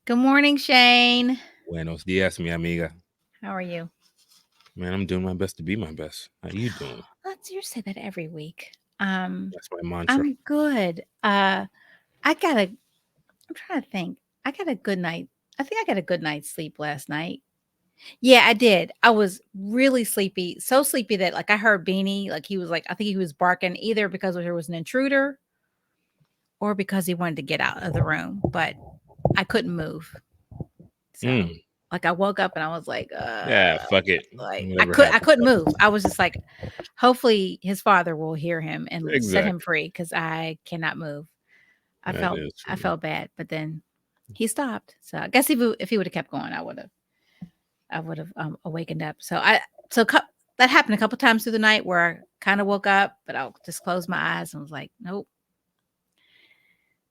Good morning, Shayne. Buenos dias, mi amiga. How are you? Man, I'm doing my best to be my best. How you doing? Let's you say that every week. That's my mantra. I'm good. I got a. I'm trying to think. I got a good night. I think I got a good night's sleep last night. Yeah, I did. I was really sleepy, so sleepy that like I heard Beanie, like he was like I think he was barking either because there was an intruder or because he wanted to get out of the room, but I couldn't move. So, Mm. like, I woke up and I was Yeah, fuck it. like Whatever I happens, couldn't move. happens. I was just like, hopefully his father will hear him and set him Exactly. free because I cannot move. That is I true. felt bad, but then he stopped. So I guess if he would have kept going, I would have awakened up. That happened a couple times through the night where I kind of woke up, but I'll just close my eyes and was like, nope,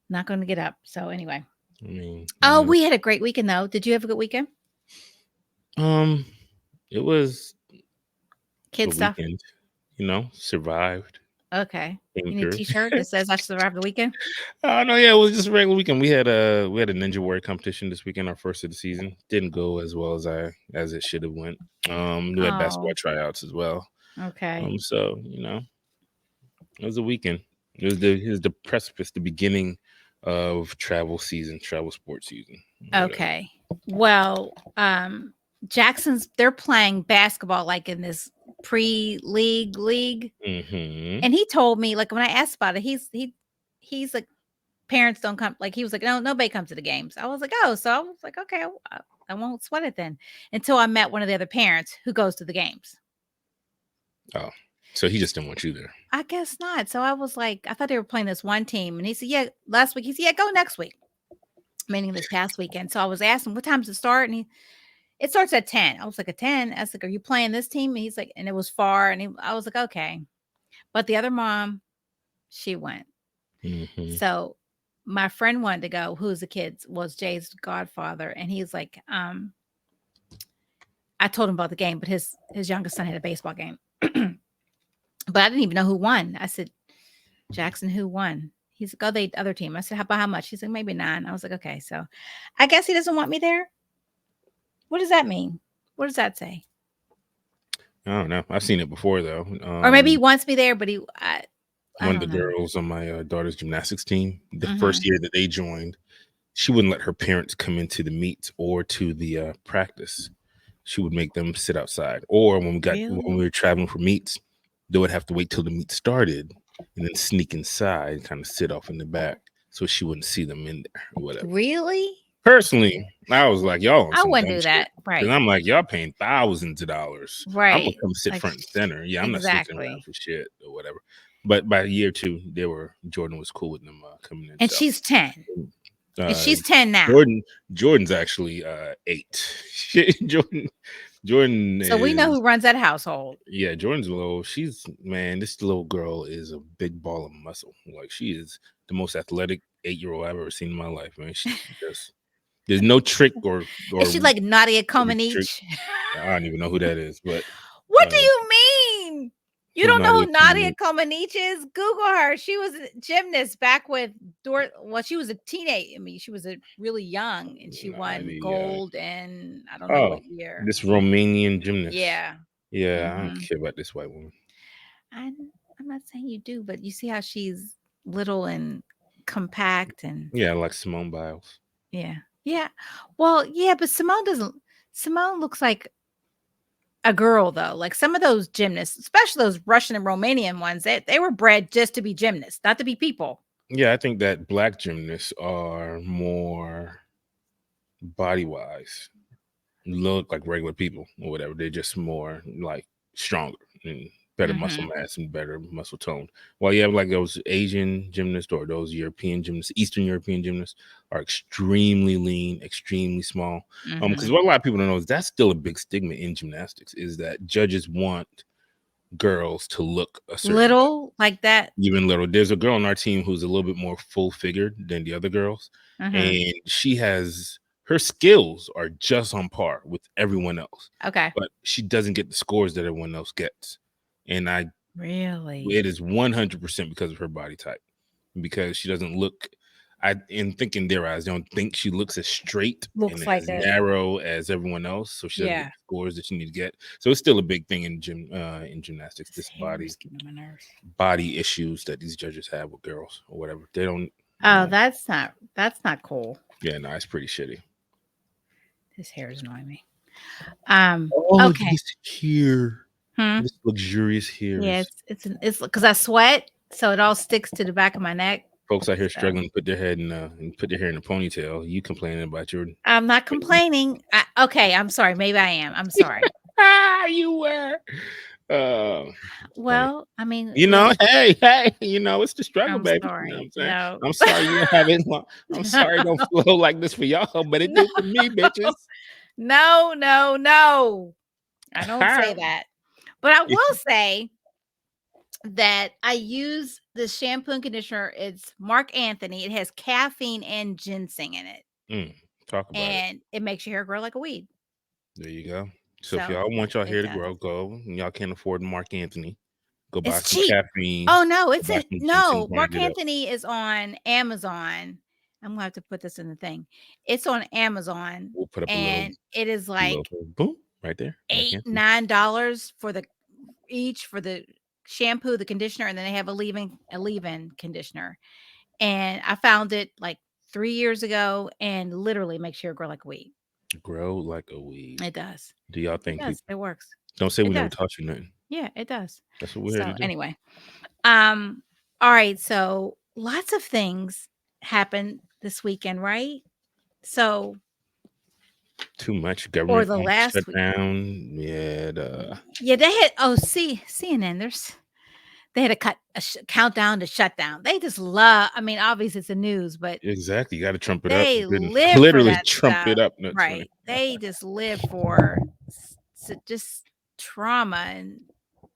not going to get up. So anyway, I mean, oh, we had a great weekend though. Did you have a good weekend? um, it was a Kid stuff. weekend. Survived, Okay. came You need a through. T-shirt that says "I survived the weekend." Oh no, yeah, it was just a regular weekend. We had a ninja warrior competition this weekend, our first of the season. Didn't go as well as it should have went. We had basketball Oh, tryouts as well. okay. So it was a weekend. It was the precipice, the beginning of travel season, travel sports season, whatever. Okay. Well, Jackson's they're playing basketball like in this pre-league, Mm-hmm. and he told me like when I asked about it, he's like parents don't come. Like he was like, no, nobody comes to the games. I was like, oh, so I was like, okay, I won't sweat it then. Until I met one of the other parents who goes to the games. Oh, so he just didn't want you there. I guess not. So I was like, I thought they were playing this one team, and he said, yeah, last week. He said, yeah, go next week, meaning this past weekend. So I was asking, what time does it start? And it starts at 10. I was like, at 10? I was like, are you playing this team? And he's like, and it was far. I was like, okay. But the other mom, she went. Mm-hmm. So my friend wanted to go, who's the kids, was Jay's godfather. And he's like, I told him about the game, but his youngest son had a baseball game. But I didn't even know who won. I said, Jackson, who won? He's like, oh, the other team. I said, how about how much? He's like, maybe 9. I was like, okay. So I guess he doesn't want me there. What does that mean? What does that say? I don't know. I've seen it before though. Or maybe he wants me there, but I One of don't the know. girls on my daughter's gymnastics team, the first Mhm. year that they joined, she wouldn't let her parents come into the meets or to the practice. She would make them sit outside. Or when we Really? were traveling for meets, they would have to wait till the meet started and then sneak inside, kind of sit off in the back, so she wouldn't see them in there or whatever. Really? Personally, I was like, y'all on I some wouldn't dumb do shit. that. Cause Right. I'm like, y'all paying thousands of dollars. I'm gonna Right. come sit Like front and center. Yeah, I'm not sneaking around exactly. for shit or whatever. But by year 2, Jordan was cool with them coming in. And So she's 10. And uh she's 10 now. Jordan's actually 8. Jordan So we know is who runs that household. yeah, Jordan's low. She's man, this little girl is a big ball of muscle. Like she is the most athletic 8-year-old I've ever seen in my life, man. She just there's no trick Is or she like Nadia trick. Comaneci? I don't even know who that is, but What do uh, you mean? You who's don't know Nadia who Nadia Comaneci? Comaneci is? Google her. She was a gymnast back with well, she was a teenage. I mean, she was a really young and she won Nadia. gold in I don't know Oh, what year. this Romanian gymnast. Yeah. Yeah, I don't Mhm. care about this white woman. I'm not saying you do, but you see how she's little and compact and Yeah, like Simone Biles. yeah. Yeah. Well, yeah, but Simone looks like a girl though. Like some of those gymnasts, especially those Russian and Romanian ones, they were bred just to be gymnasts, not to be people. Yeah, I think that black gymnasts are more body wise look like regular people or whatever. They're just more like stronger and better muscle Mhm. mass and better muscle tone. While you have like those Asian gymnasts or those European gymnasts, Eastern European gymnasts are extremely lean, extremely small. Because Mhm. what a lot of people don't know is that's still a big stigma in gymnastics is that judges want girls to look a certain way. Little like that. Even little. There's a girl on our team who's a little bit more full figured than the other girls, Mhm. and she has her skills are just on par with everyone else, Okay. but she doesn't get the scores that everyone else gets. And Really? it is 100% because of her body type, because she doesn't look. in thinking their eyes, they don't think she looks as straight and Looks like as a narrow as everyone else, so she doesn't get yeah. the scores that she need to get. So it's still a big thing in gymnastics. This This hair is getting on my nerves. body issues that these judges have with girls or whatever. They don't. Oh, that's not cool. Yeah, no, it's pretty shitty. This hair is annoying me. All of Okay. this here, Hmm. this luxurious hair Yeah, is it's because I sweat, so it all sticks to the back of my neck. folks out here So struggling to put their head in and put their hair in a ponytail. You complaining about your I'm not complaining. Okay, I'm sorry. Maybe I am. I'm sorry. you were. Uh, funny. Well, I mean, You know, listen, hey, you know, it's the struggle, I'm baby. You know what sorry. I'm saying? No. I'm sorry you don't have it. I'm sorry it don't flow like this for y'all, but it do for me, bitches. No, no, no. I don't say that. But I will say that I use the shampoo and conditioner. It's Marc Anthony. It has caffeine and ginseng in it. Talk about it. And it makes your hair grow like a weed. There you go. So if So y'all want y'all it hair to does. grow, go. And y'all can't afford Marc Anthony, go buy It's some cheap. caffeine. Oh no, Go buy some ginseng, no. grind Marc it up. Anthony is on Amazon. I'm gonna have to put this in the thing. It's on Amazon, We'll put up and it is a little like boom right there. Marc $8, Anthony. $9 for the each for the shampoo, the conditioner, and then they have a leave-in conditioner. And I found it like 3 years ago, and literally makes your hair grow like a weed. Grow like a weed. It does. Do y'all It think does. people It works. don't say It we never does. taught you nothing? Yeah, it does. That's what we're here to So do. anyway, all right. So lots of things happened this weekend, right? So Too much or government the last shut week. down. Yeah, Yeah, they had CNN. They had a countdown to shutdown. They just love. I mean, obviously it's the news, but exactly. You got to trump it up. they Good. live for Literally that trump stuff, it up. No, it's funny. right? They just live for just trauma and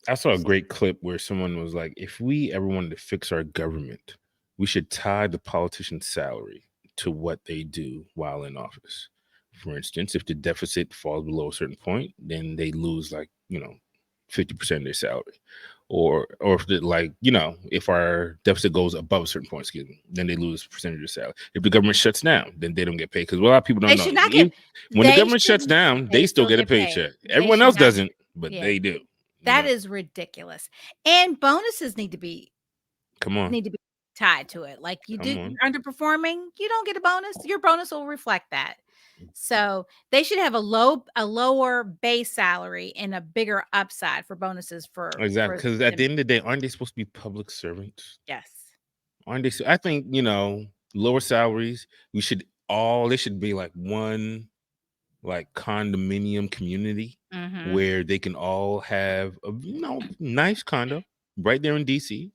I saw a great clip where someone was like, if we ever wanted to fix our government, we should tie the politician's salary to what they do while in office. For instance, if the deficit falls below a certain point, then they lose 50% of their salary. Or if if our deficit goes above a certain point, then they lose a percentage of their salary. If the government shuts down, then they don't get paid. Because a lot of people they don't know. should not get. When the They government shuts should. down, They they still still get a get paid. paycheck. They Everyone should else not. doesn't, but Yeah, they do. that is ridiculous. And bonuses need to be Come on. tied to it. Like Come you're on. underperforming, you don't get a bonus. Your bonus will reflect that. So they should have a lower base salary and a bigger upside for bonuses Exactly. for Because at them. the end of the day, aren't they supposed to be public servants? Yes. Aren't they? I think, lower salaries, they should be like one like condominium community Mm-hmm. where they can all have a nice condo right there in DC,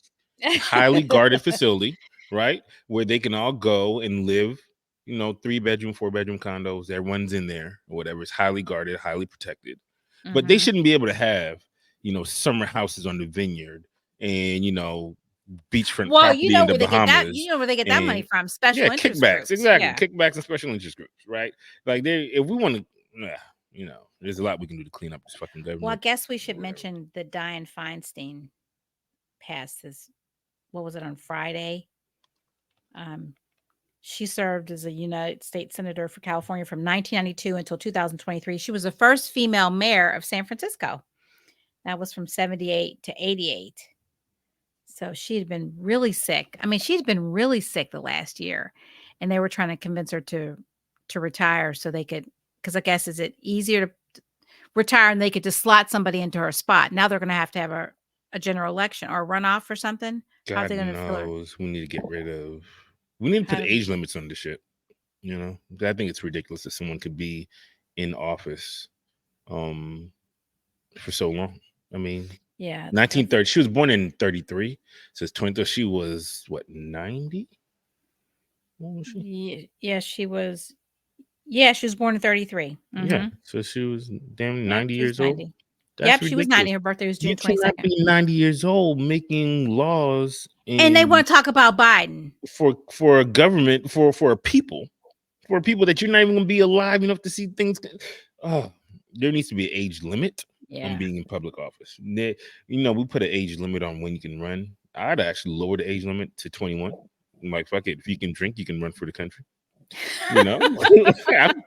highly guarded facility, right? Where they can all go and live, 3-bedroom, 4-bedroom condos. Everyone's in there or whatever. It's highly guarded, highly protected. But they Mm-hmm. shouldn't be able to have, summer houses on the vineyard and, beachfront Well, you property in know the where they get that. You Bahamas know where they get that money and from? Special interest kickbacks. groups. Exactly. Yeah. Kickbacks and special interest groups, right? Like if we want to, there's a lot we can do to clean up this fucking Well, I government. guess we should Or whatever. mention the Dianne Feinstein passed his. What was it on Friday? Um, She served as a United States Senator for California from 1992 until 2023. She was the first female mayor of San Francisco. That was from 78 to 88. So she had been really sick. I mean, she'd been really sick the last year, and they were trying to convince her to retire so they could, because I guess is it easier to retire and they could just slot somebody into her spot. Now they're going to have a general election or a runoff or something. How are God they going to fill her? knows we need to get rid of. We need to put age limits on this shit. I think it's ridiculous that someone could be in office, for so long. I mean, Yeah. 1930. She was born in 33. So it's 20. She was what, 90? What was she? Yeah, she was. Yeah, she was born in 33. Yeah. Mhm. So she was damn Yep, 90 she was years old. 90. That's Yep, she was 90. ridiculous. Her birthday was You June cannot 22nd. be 90 years old making laws And they and wanna talk about Biden. for a government for a people that you're not even gonna be alive enough to see things. There needs to be an age limit on Yeah. being in public office. We put an age limit on when you can run. I'd actually lower the age limit to 21. Like, fuck it. If you can drink, you can run for the country. You know, I'm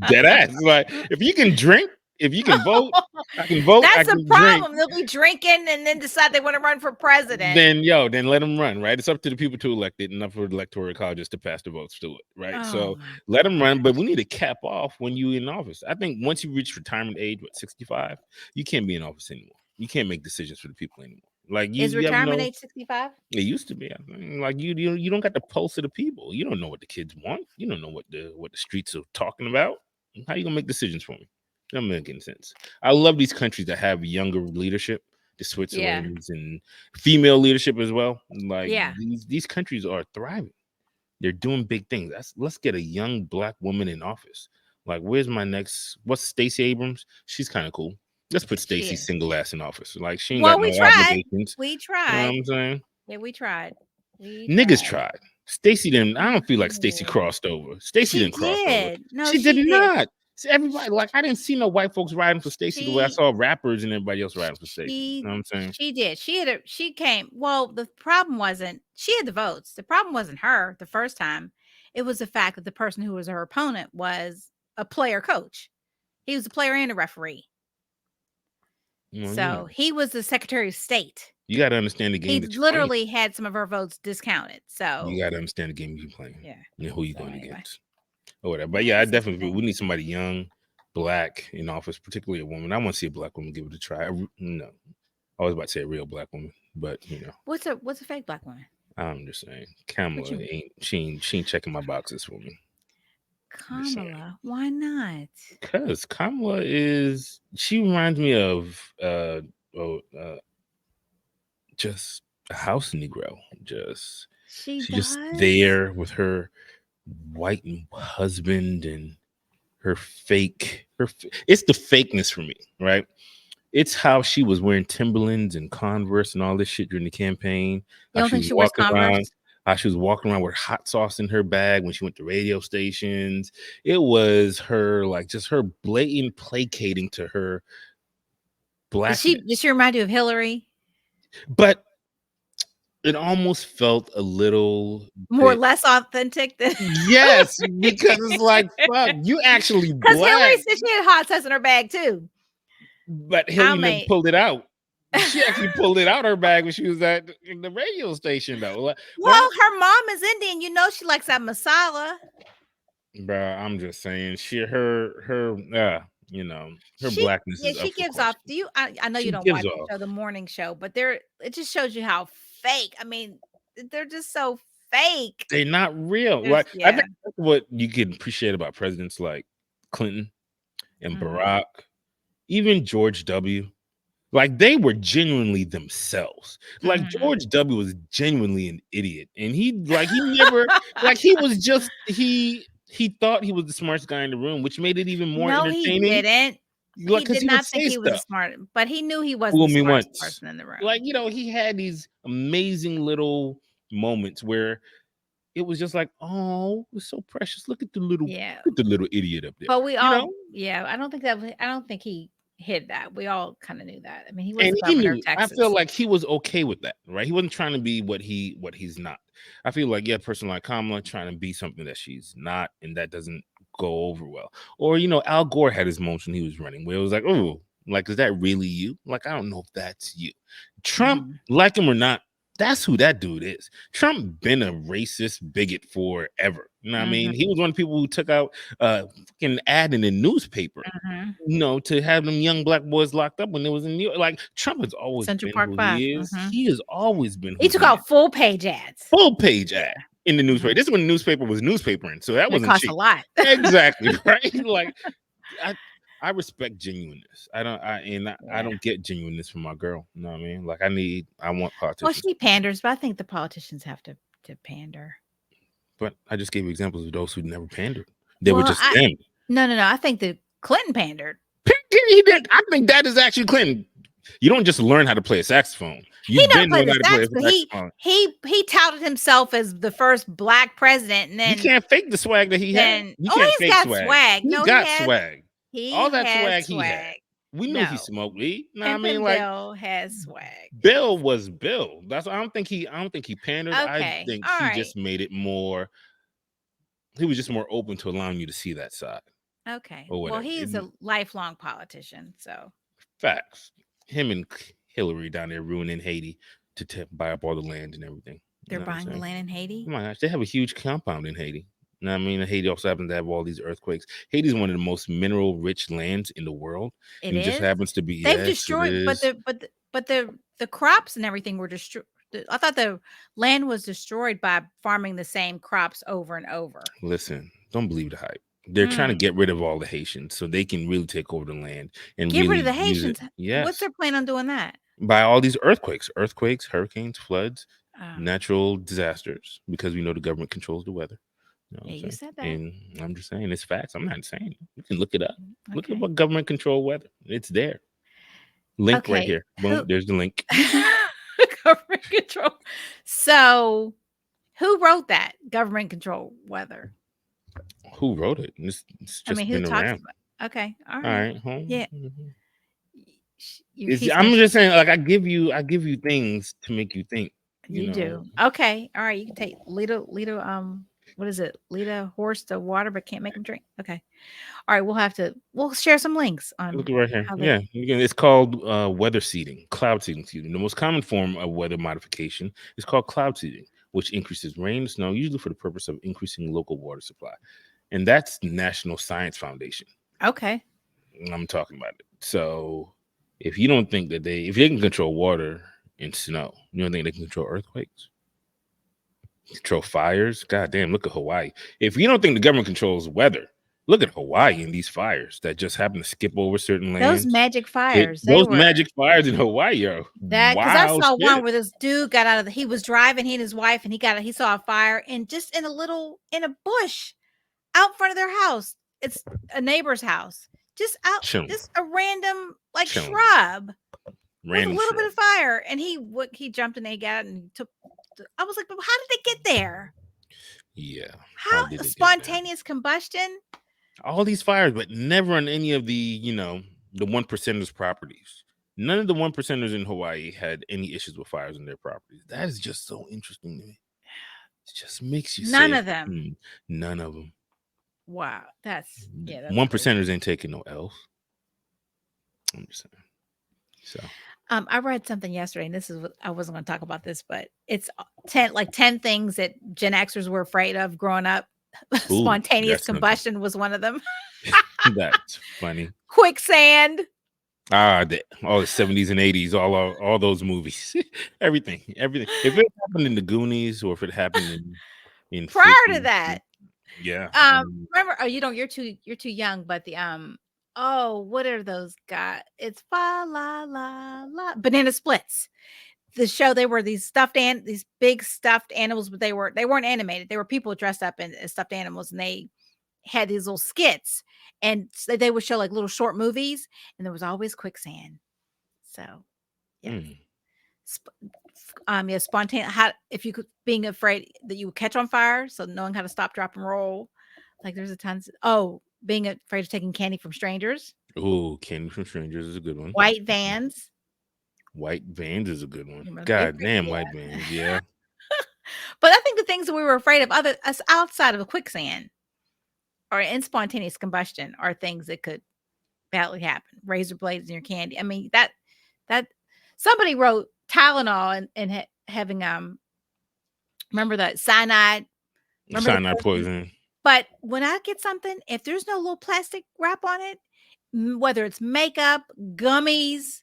dead ass. Like, if you can drink, if you can vote, I can vote. I That's the can drink. problem. They'll be drinking and then decide they want to run for president. Then let them run. Right. It's up to the people to elect it, and up for the electoral colleges to pass the votes to it. Right. So let them run, but we need to cap off when you in office. I think once you reach retirement age, 65, you can't be in office anymore. You can't make decisions for the people anymore. Like, is retirement age 65? It used to be. I mean, like, you don't got the pulse of the people. You don't know what the kids want. You don't know what the streets are talking about. How you gonna make decisions for me? That doesn't make any sense. I love these countries that have younger leadership, the Switzerland's and female leadership as well. Like, these countries are thriving. They're doing big things. Let's get a young Black woman in office. Like, what's Stacy Abrams? She's kind of cool. Let's put Stacy single ass in office. Like, she ain't got no obligations. We tried. You know what I'm saying? Yeah, we tried. Niggas tried. Stacy didn't. I don't feel like Stacy crossed over. Stacy didn't cross over. No, she did not. See, everybody, like, I didn't see no white folks riding for Stacy the way I saw rappers and everybody else riding for Stacy. You know what I'm saying? She did. She came. Well, the problem wasn't she had the votes. The problem wasn't her the first time. It was the fact that the person who was her opponent was a player coach. He was a player and a referee. So he was the Secretary of State. You got to understand the game. He literally had some of her votes discounted. So you got to understand the game you're playing. Yeah. And who you're going against. Or whatever. But yeah, I definitely we need somebody young, Black in office, particularly a woman. I want to see a Black woman give it a try. No, I was about to say a real Black woman, but you know. What's a fake Black woman? I'm just saying, Kamala she ain't checking my boxes for me. Kamala, why not? Because Kamala she reminds me of just a house Negro. She's just there with her white husband and it's the fakeness for me, right? It's how she was wearing Timberlands and Converse and all this shit during the campaign. You don't think she wears Converse? How she was walking around with hot sauce in her bag when she went to radio stations. It was her, like, just her blatant placating to her Blackness. Did she remind you of Hillary? But it almost felt a little less authentic than yes, because it's like, fuck, you actually because Hillary said she had hot sauce in her bag too. But Hillary never pulled it out. She actually pulled it out her bag when she was at the radio station, though. Well, her mom is Indian. You know she likes that masala. Bruh, I'm just saying, her blackness is she gives off. I know you don't watch the show, the morning show, but it just shows you how fake. I mean, they're just so fake. They're not real. Like, I think that's what you can appreciate about presidents like Clinton and Barack, even George W. Like, they were genuinely themselves. Like, George W. was genuinely an idiot, and he never he was just he thought he was the smartest guy in the room, which made it even more entertaining. He didn't. Like, he did not think he was smart, but he knew he wasn't the smartest person in the room. Like, he had these amazing little moments where it was just like, oh, it's so precious. Look at the little idiot up there. But we all, I don't think he hid that. We all kind of knew that. I mean, he was the governor of Texas. I feel like he was okay with that, right? He wasn't trying to be what he's not. I feel like a person like Kamala trying to be something that she's not, and that doesn't go over well. Or Al Gore had his moments when he was running, where it was like, oh, like, is that really you? Like, I don't know if that's you. Trump, like him or not, that's who that dude is. Trump been a racist bigot forever. You know what I mean? He was one of the people who took out fucking ad in the newspaper, to have them young Black boys locked up when there was in New York. Like, Trump has always Central been Park who 5. he is. He has always been. He took out full page ads. Full page ad in the newspaper. This is when the newspaper was newspapering, so that wasn't cost cheap. A lot. Exactly, right? Like, I respect genuineness. I don't get genuineness from my girl. You know what I mean? Like, I want politicians. Well, she panders, but I think the politicians have to pander. But I just gave you examples of those who never pandered. They were just them. No. I think that Clinton pandered. He did. I think that is actually Clinton. You don't just learn how to play a saxophone. He touted himself as the first Black president, and then you can't fake the swag that he had. He's got swag. He got swag. All that swag he had. We knew he No. smoked weed. No, I mean, Pimpin' like Bill has swag. Bill was Bill. That's I don't think he pandered. I Okay. think All he right. just made it more. He was just more open to allowing you to see that side Okay. or Well, whatever. he's a lifelong politician, so Facts. Him and Hillary down there ruining Haiti to buy up all the land and everything. You they're know what I'm buying the saying? land in Haiti. Oh my gosh, they have a huge compound in Haiti. You know what I mean? Haiti also happens to have all these earthquakes. Haiti is one of the most mineral rich lands in the world. It And it just is. happens to be, They've yes, it destroyed, but is. the crops and everything were destroyed. I thought the land was destroyed by farming the same crops over and over. Listen, don't believe the hype. They're trying to Mm. get rid of all the Haitians so they can really take over the land and Get rid of really the use it. Haitians. What's Yes. their plan on doing that? By all these earthquakes, hurricanes, floods, Oh, natural disasters, because we know the government controls the weather. You know what yeah, I'm you saying? said that. And I'm just saying it's facts. I'm not saying it. You can look it up. Look at Okay. what government control weather. It's there. Link right Okay. here. Boom. There's the link. Government control. So, who wrote that? Government control weather. Who wrote it? It's I mean, just who been talks around. about? Okay. All All right. right. Yeah. He's I'm gonna. just saying, like I give you things to make you think. You You know, do. Okay. All right. You can take what is it? Lead a horse to water, but can't make him drink. Okay. All right. We'll share some links on look right here. how Yeah, they. it's called weather seeding, cloud seeding. Excuse me. The most common form of weather modification is called cloud seeding, which increases rain and snow, usually for the purpose of increasing local water supply. And that's National Science Foundation. Okay. I'm talking about it. So if you don't think if they can control water and snow, you don't think they can control earthquakes, control fires? God damn, look at Hawaii. If you don't think the government controls weather, look at Hawaii and these fires that just happen to skip over certain Those lands. magic fires, they Those were magic fires in Hawaii are that because I wild saw one shit. where this dude got out of he was driving, he and his wife, and he saw a fire and just in a bush out front of their house. It's a neighbor's house. Chilling, Just a random like chilling, shrub with a random little bit shrub. of fire. And he jumped and they got it and took. I was like, but how did they get there? Yeah, How how did it get there? spontaneous combustion? All these fires, but never on any of the one percenters properties. None of the one percenters in Hawaii had any issues with fires in their properties. That is just so interesting to me. It just makes you None say, of them. none of them. Wow, that's One crazy. percenters ain't taking no L's. I'm just saying. So I read something yesterday, and this is what I wasn't going to talk about this, but it's 10 things that Gen Xers were afraid of growing up. ooh, Spontaneous that's something. combustion was one of them. That's funny. Quicksand. All the 70s and 80s, all those movies, everything. If it happened in the Goonies or if it happened in Prior to freaking, that, yeah, remember? Oh, you're too young, but oh, what are those guys? It's fa la la la banana splits. The show, they were these big stuffed animals, but they weren't animated. They were people dressed up as stuffed animals, and they had these little skits, and they would show like little short movies, and there was always quicksand. So yes. Yeah, spontaneous. How if you could being afraid that you would catch on fire, so knowing how to stop, drop, and roll. Like there's a tons. Oh, being afraid of taking candy from strangers. oh, Candy from Strangers is a good one. White vans. White Vans is a good one. They God freak damn, me White out. Vans, yeah. But I think the things that we were afraid of, other us outside of a quicksand or in spontaneous combustion, are things that could badly happen. Razor blades in your candy. I mean that somebody wrote Tylenol and having remember that cyanide. Remember the Cyanide person? poison. But when I get something, if there's no little plastic wrap on it, whether it's makeup, gummies,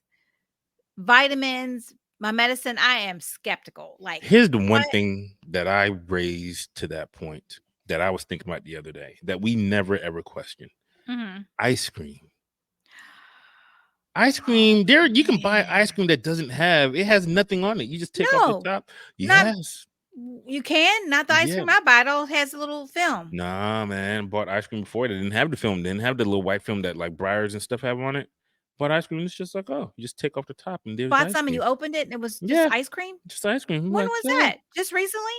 vitamins, my medicine, I am skeptical. Like, Here's the one what? thing that I raised to that point that I was thinking about the other day that we never ever questioned. Mhm. Ice cream. Oh, There you can buy man. ice cream that it has nothing on it. You just take off the No, top. not Yes. you can, not the ice Yeah. cream I buy. It all has a little film. Nah, man. Bought ice cream before. They didn't have the film. They didn't have the little white film that like Briars and stuff have on it. Bought ice cream. It's just like, oh, you just take off the top and there's Bought ice some and cream. you opened it and it was just Yeah, ice cream? just ice cream. I'm When like, was yeah, that? Just recently?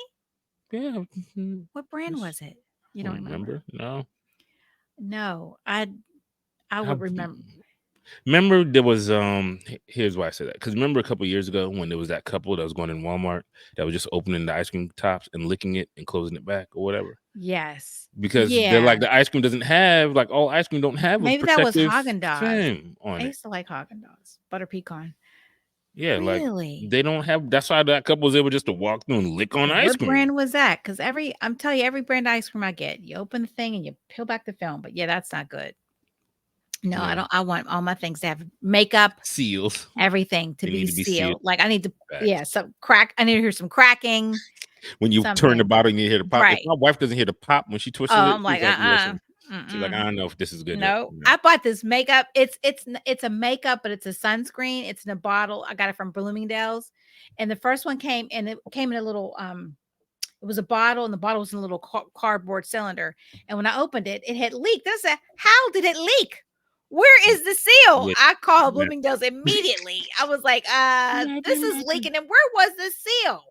yeah. What brand Just, was it? You I don't don't remember? remember. No. No, I How would remember. Remember there was here's why I said that, because remember a couple years ago when there was that couple that was going in Walmart that was just opening the ice cream tops and licking it and closing it back or whatever, Yes. because they're Yeah. like the ice cream doesn't have, like, all ice cream don't have a Maybe that was protective Haagen-Dazs. film on I it. used to like Haagen-Dazs. Butter pecan. Yeah, like Really? they don't have. That's why that couple was able just to walk through and lick on ice What cream. brand was that? Because I'm telling you, every brand of ice cream I get, you open the thing and you peel back the film. But yeah, that's not good. No, I Yeah, don't. I want all my things to have makeup, seals. everything to They be need to be sealed. sealed. Like I need to, yeah, Facts. some crack. I need to hear some cracking, When you turn the something. bottle and you hear the pop. If Right. my wife doesn't hear the pop when she Oh, twisted it, I'm she's like, like, "Listen." She's like, "I mm-mm. don't know if this is good." No, No. I bought this makeup. It's a makeup, but it's a sunscreen. It's in a bottle. I got it from Bloomingdale's, and the first one came and it came in a little It was a bottle, and the bottle was in a little cardboard cylinder. And when I opened it, it had leaked. I said, "How did it leak? Where is the seal?" Yeah. I called Yeah. Bloomingdale's immediately. I was like, Imagine, this is imagine. leaking, and where was the seal?"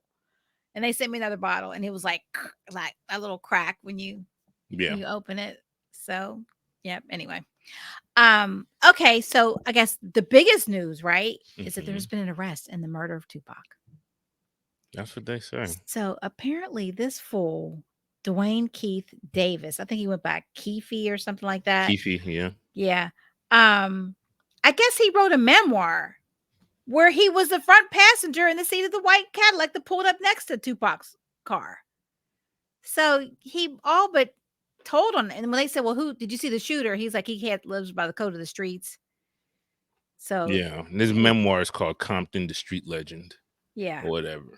And they sent me another bottle, and it was like a little crack when Yeah. you open it. So, yep. Anyway, okay. So I guess the biggest news, right, is that there's Mhm. been an arrest in the murder of Tupac. That's what they say. So apparently, this fool, Dwayne Keith Davis, I think he went by Keefe or something like that. Keefe, yeah. Yeah. I guess he wrote a memoir where he was the front passenger in the seat of the white Cadillac that pulled up next to Tupac's car. So he all but told on it. And when they said, "Well, who did you see the shooter?" He's like, he lives by the code of the streets. So Yeah. And his he, memoir is called Compton, the Street Legend, yeah. or whatever.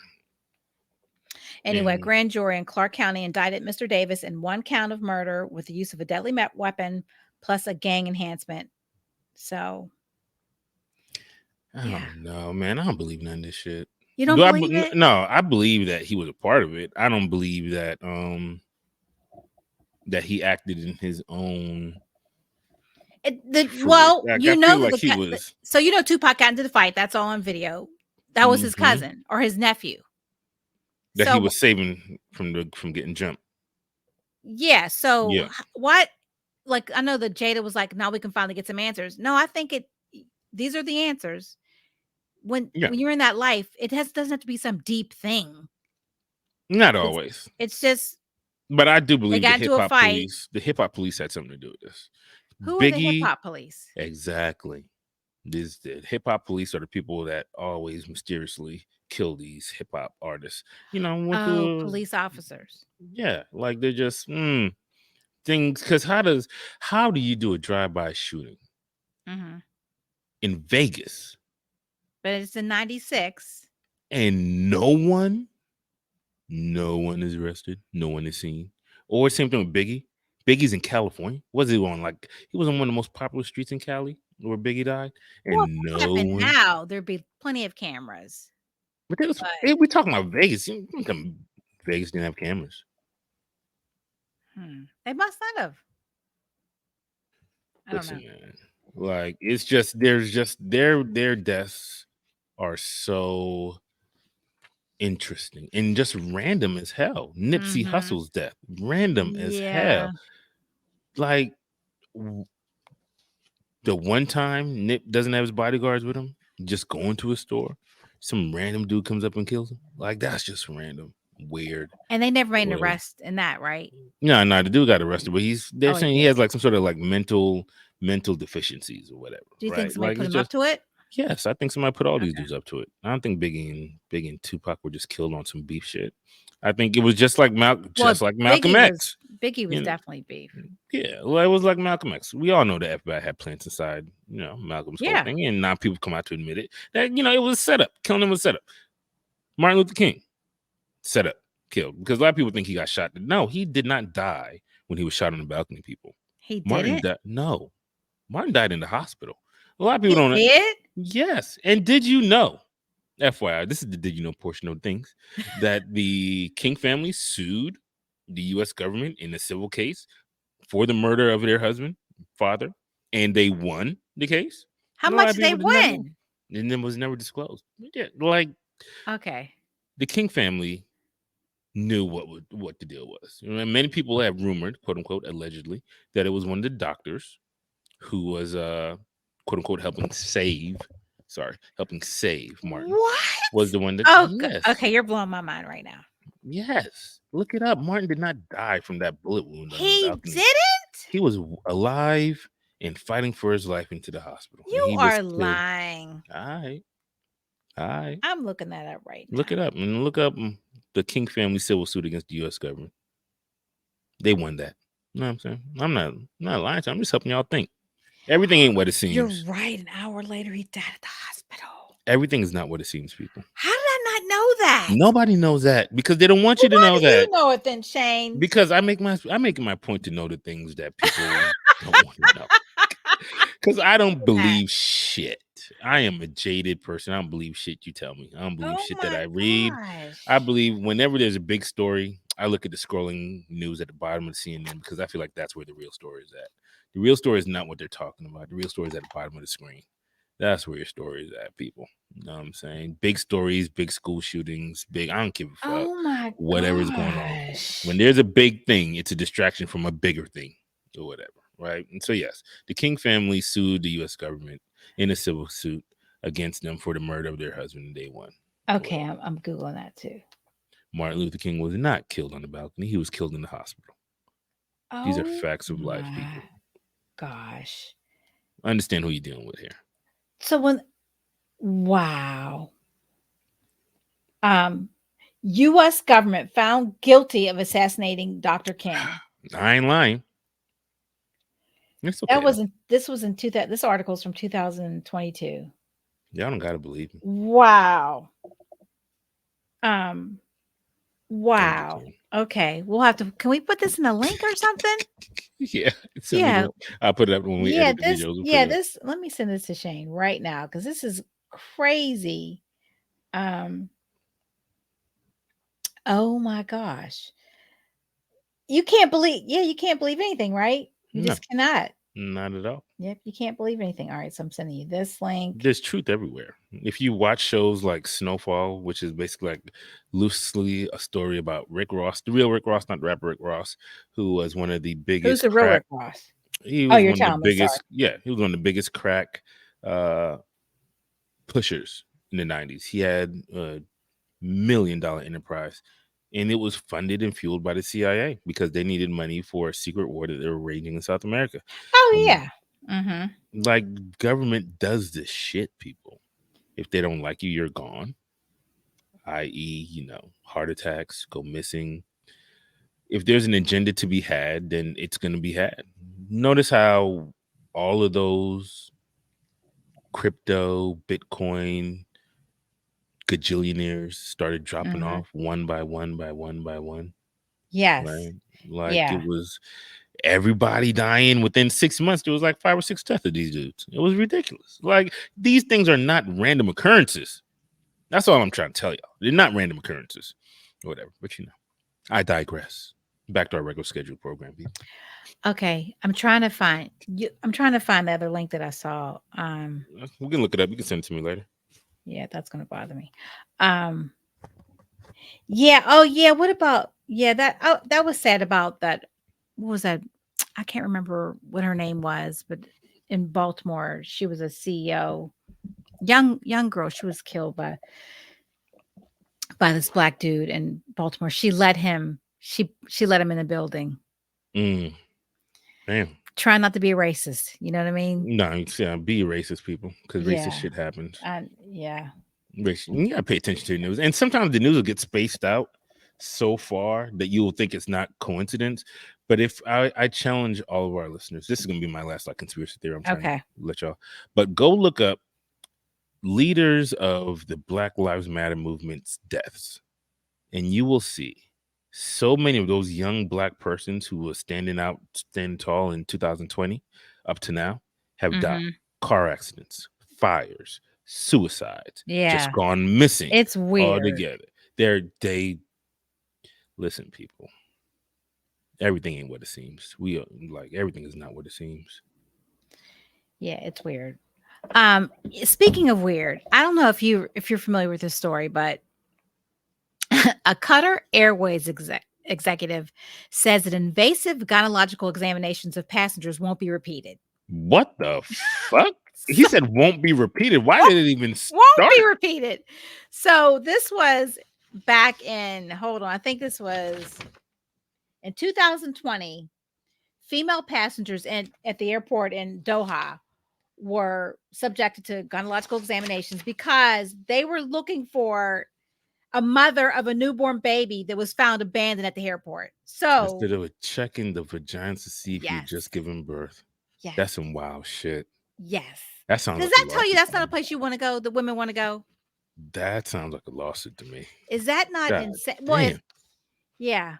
Anyway, And grand jury in Clark County indicted Mr. Davis in one count of murder with the use of a deadly weapon plus a gang enhancement. So, I yeah. don't know, man. I don't believe none of this shit. You don't believe it? No, I believe that he was a part of it. I don't believe that that he acted in his own fruit. Like, I feel like he was So Tupac got into the fight. That's all on video. That was his mhm, cousin or his nephew. that he So was saving from getting jumped. yeah. So Yeah. what? Like I know that Jada was like, now we can finally get some answers. No, I think these are the answers. When Yeah. you're in that life, doesn't have to be some deep thing. Not It's always. it's just But I do they believe got into a fight. the hip hop police had something to do with this. Who are the hip Biggie, hop police? exactly. The hip hop police are the people that always mysteriously kill these hip hop artists. Went Oh, through, police officers. yeah, like they're just things. Because how do you do a drive-by shooting Hmm. in Vegas But it's in 96. and no one is arrested, no one is seen? Or same thing with Biggie. Biggie's in California. Was he on, like, he was on one of the most popular streets in Cali where Biggie died, Well, and if it no happened one. now, there'd be plenty of cameras. But there was, But we talking about Vegas. You don't think Vegas didn't have cameras. they must not have. I don't know. Listen, man. Like, it's just there's just their deaths are so interesting and just random as hell. Nipsey Hmm. Hussle's death, random as Yeah. hell. Like, the one time Nip doesn't have his bodyguards with him, just going to a store, some random dude comes up and kills him. Like, that's just random, weird. And they never made an Whatever. arrest in that, right? No, the dude got arrested, but they're Oh, he saying he did. has like some sort of like mental deficiencies or whatever, Do you think right? somebody Like, put it's him up just, to it? yes, I think somebody put all these Okay. dudes up to it. I don't think Biggie and Tupac were just killed on some beef shit. I think it was just like Well, Malcolm X. Biggie was You know, definitely beef. yeah, well, it was like Malcolm X. We all know the FBI had plans inside, Malcolm's whole Yeah. thing, and now people come out to admit it. That it was set up. Killing him was set up. Martin Luther King, set up, killed. Because a lot of people think he got shot. No, he did not die when he was shot on the balcony. People, He Martin didn't? died. No, Martin died in the hospital. A lot of people He don't. did? Yes, and did you know? FYI, this is the did you know portion of things, that the King family sued the U.S. government in a civil case for the murder of their father, and they won the case. How A lot much of did they people did not know, win? and it was never disclosed. Yeah, like, Okay. the King family knew what the deal was. Many people have rumored, quote unquote, allegedly, that it was one of the doctors who was quote unquote helping save Martin What? was the one that Oh, yes. okay. You're blowing my mind right now. Yes. Look it up. Martin did not die from that bullet wound on the He balcony. didn't? He was alive and fighting for his life into the hospital. And You he was are killed. lying. All right. All right. I'm looking that up right Look it now. up and look up the King family civil suit against the U.S. government. They won that. You know what I'm saying? I'm not lying to you. I'm just helping y'all think. Everything ain't what it You're seems. right. An hour later, he died at the hospital. Everything is not what it seems, people. How did I not know that? Nobody knows that because they don't want you to Why know do that. you know it then, Shayne? Because I'm making my point to know the things that people don't want to know. Because I don't believe shit. I am a jaded person. I don't believe shit you tell me. I don't believe Oh shit that my I read. gosh. I believe whenever there's a big story, I look at the scrolling news at the bottom of the CNN because I feel like that's where the real story is at. The real story is not what they're talking about. The real story is at the bottom of the screen. That's where your story is at, people. You know what I'm saying? Big stories, big school shootings, I don't give a fuck. Oh my Whatever's going on. gosh. When there's a big thing, it's a distraction from a bigger thing or whatever, right? And so, yes, the King family sued the U.S. government in a civil suit against them for the murder of their husband, and they won. Okay, I'm Googling that too. Martin Luther King was not killed on the balcony. He was killed in the hospital. These are Oh facts of life, my people. gosh. Understand who you're dealing with here. So wow. U.S. government found guilty of assassinating Dr. King. I ain't lying. It's okay. This was in 2000. This article is from 2022. Y'all don't gotta believe me. Wow. Wow. Okay. We'll have to, can we put this in a link or something? Yeah. Yeah. I'll put it up when we edit the videos. Let me send this to Shayne right now because this is crazy. Oh my gosh. You can't believe anything, right? You just cannot. Not at all. Yep, you can't believe anything. All right, so I'm sending you this link. There's truth everywhere. If you watch shows like Snowfall, which is basically like loosely a story about Rick Ross, the real Rick Ross, not rapper Rick Ross, who was one of the biggest Who's the real Rick Ross? He was you're one of the telling me, sorry. biggest, he was one of the biggest crack pushers in the 90s. He had a $1 million enterprise. And it was funded and fueled by the CIA because they needed money for a secret war that they were raging in South America. Oh, yeah. Mm-hmm. Like, government does this shit, people. If they don't like you, you're gone. I.e., heart attacks, go missing. If there's an agenda to be had, then it's going to be had. Notice how all of those crypto, Bitcoin, gajillionaires started dropping off one by one by one by one. Yes. Right? Like it was everybody dying within 6 months. There was like 5 or 6 deaths of these dudes. It was ridiculous. Like these things are not random occurrences. That's all I'm trying to tell y'all. They're not random occurrences or whatever. But I digress. Back to our regular scheduled program, people. Okay, I'm trying to find the other link that I saw. We can look it up. You can send it to me later. Yeah, that's gonna bother me. Yeah. Oh, yeah. What about that was sad about that. What was that? I can't remember what her name was, but in Baltimore, she was a CEO, young girl. She was killed by this black dude in Baltimore. She let him in the building. Damn. Try not to be a racist. You know what I mean? No, be racist, people, because racist shit happens. Yeah. You gotta pay attention to the news, and sometimes the news will get spaced out so far that you will think it's not coincidence. But if I challenge all of our listeners, this is gonna be my last conspiracy theory. I'm trying to let y'all, but go look up leaders of the Black Lives Matter movement's deaths, and you will see so many of those young black persons who were standing tall in 2020 up to now have died. Car accidents, fires, suicides, just gone missing. It's weird altogether. Listen, people. Everything ain't what it seems. Everything is not what it seems. Yeah, it's weird. Speaking of weird, I don't know if you're familiar with this story, but a Qatar Airways executive says that invasive gynecological examinations of passengers won't be repeated. What the fuck? He said won't be repeated. Why Won't- did it even Won't start? be repeated. So this was back in, hold on, I think this was in 2020. Female passengers at the airport in Doha were subjected to gynecological examinations because they were looking for a mother of a newborn baby that was found abandoned at the airport. So, Instead of checking the vaginas to see if you yes, just given birth. yes, That's some wild shit. yes. That sounds Does like a that tell you lawsuit that's to not a me. place you want to go? The women want to go? That sounds like a lawsuit to me. Is that not God insane? Well, damn. yeah.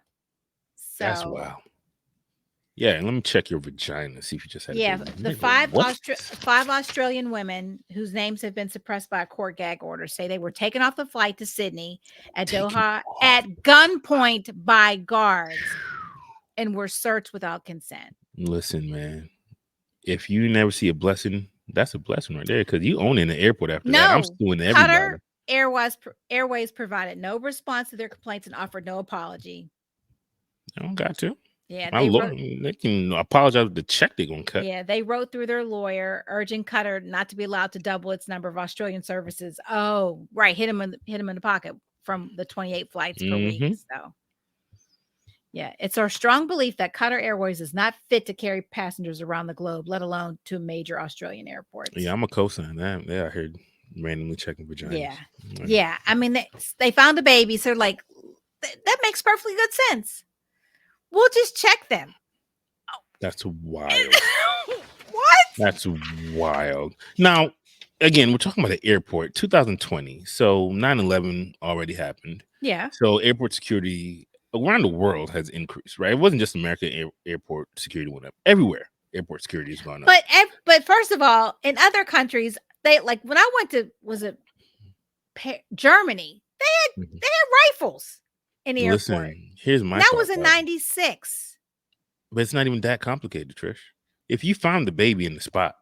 That's So, wild. Yeah, and let me check your vagina, see if you just had a yeah, baby. the Nigga, what? five Australian women whose names have been suppressed by a court gag order say they were taken off the flight to Sydney at Taken Doha off. at gunpoint by guards and were searched without consent. Listen, man. If you never see a blessing, that's a blessing right there because you own in the airport after that. I'm No, suing Qatar everybody. Airways provided no response to their complaints and offered no apology. I don't got to. Yeah, My they lawyer, wrote. they can apologize with the check they're gonna cut. Yeah, they wrote through their lawyer urging Qatar not to be allowed to double its number of Australian services. Oh, right, hit him in the pocket from the 28 flights per week. Mm-hmm. So, yeah, it's our strong belief that Qatar Airways is not fit to carry passengers around the globe, let alone to major Australian airports. Yeah, I'm a co-sign that. They out here randomly checking vaginas. Yeah, yeah. I mean, they found a baby, so like that makes perfectly good sense. We'll just check them. That's wild. What? That's wild. Now, again, we're talking about the airport, 2020. So 9/11 already happened. Yeah. So airport security around the world has increased, right? It wasn't just American airport security went up. Everywhere, airport security has gone up. But first of all, in other countries, they like when I went to Germany, they had rifles in the airport. Listen, here's my that thought was in process. 96. But it's not even that complicated, Trish. If you found the baby in the spot,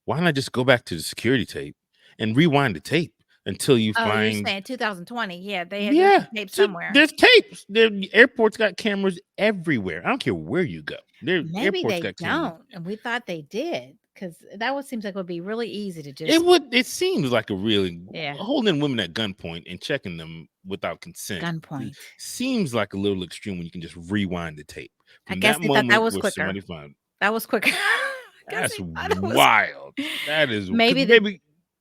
why not just go back to the security tape and rewind the tape until you Oh, you're find? saying 2020? Yeah, they had tape somewhere. There's tapes. The airports got cameras everywhere. I don't care where you go. Maybe Airports they got cameras. don't, and we thought they did because seems like it would be really easy to just. It seems like a really holding women at gunpoint and checking them without consent. Gunpoint seems like a little extreme when you can just rewind the tape. I guess they thought that was quicker. Somebody found that was quicker. That's wild. That is maybe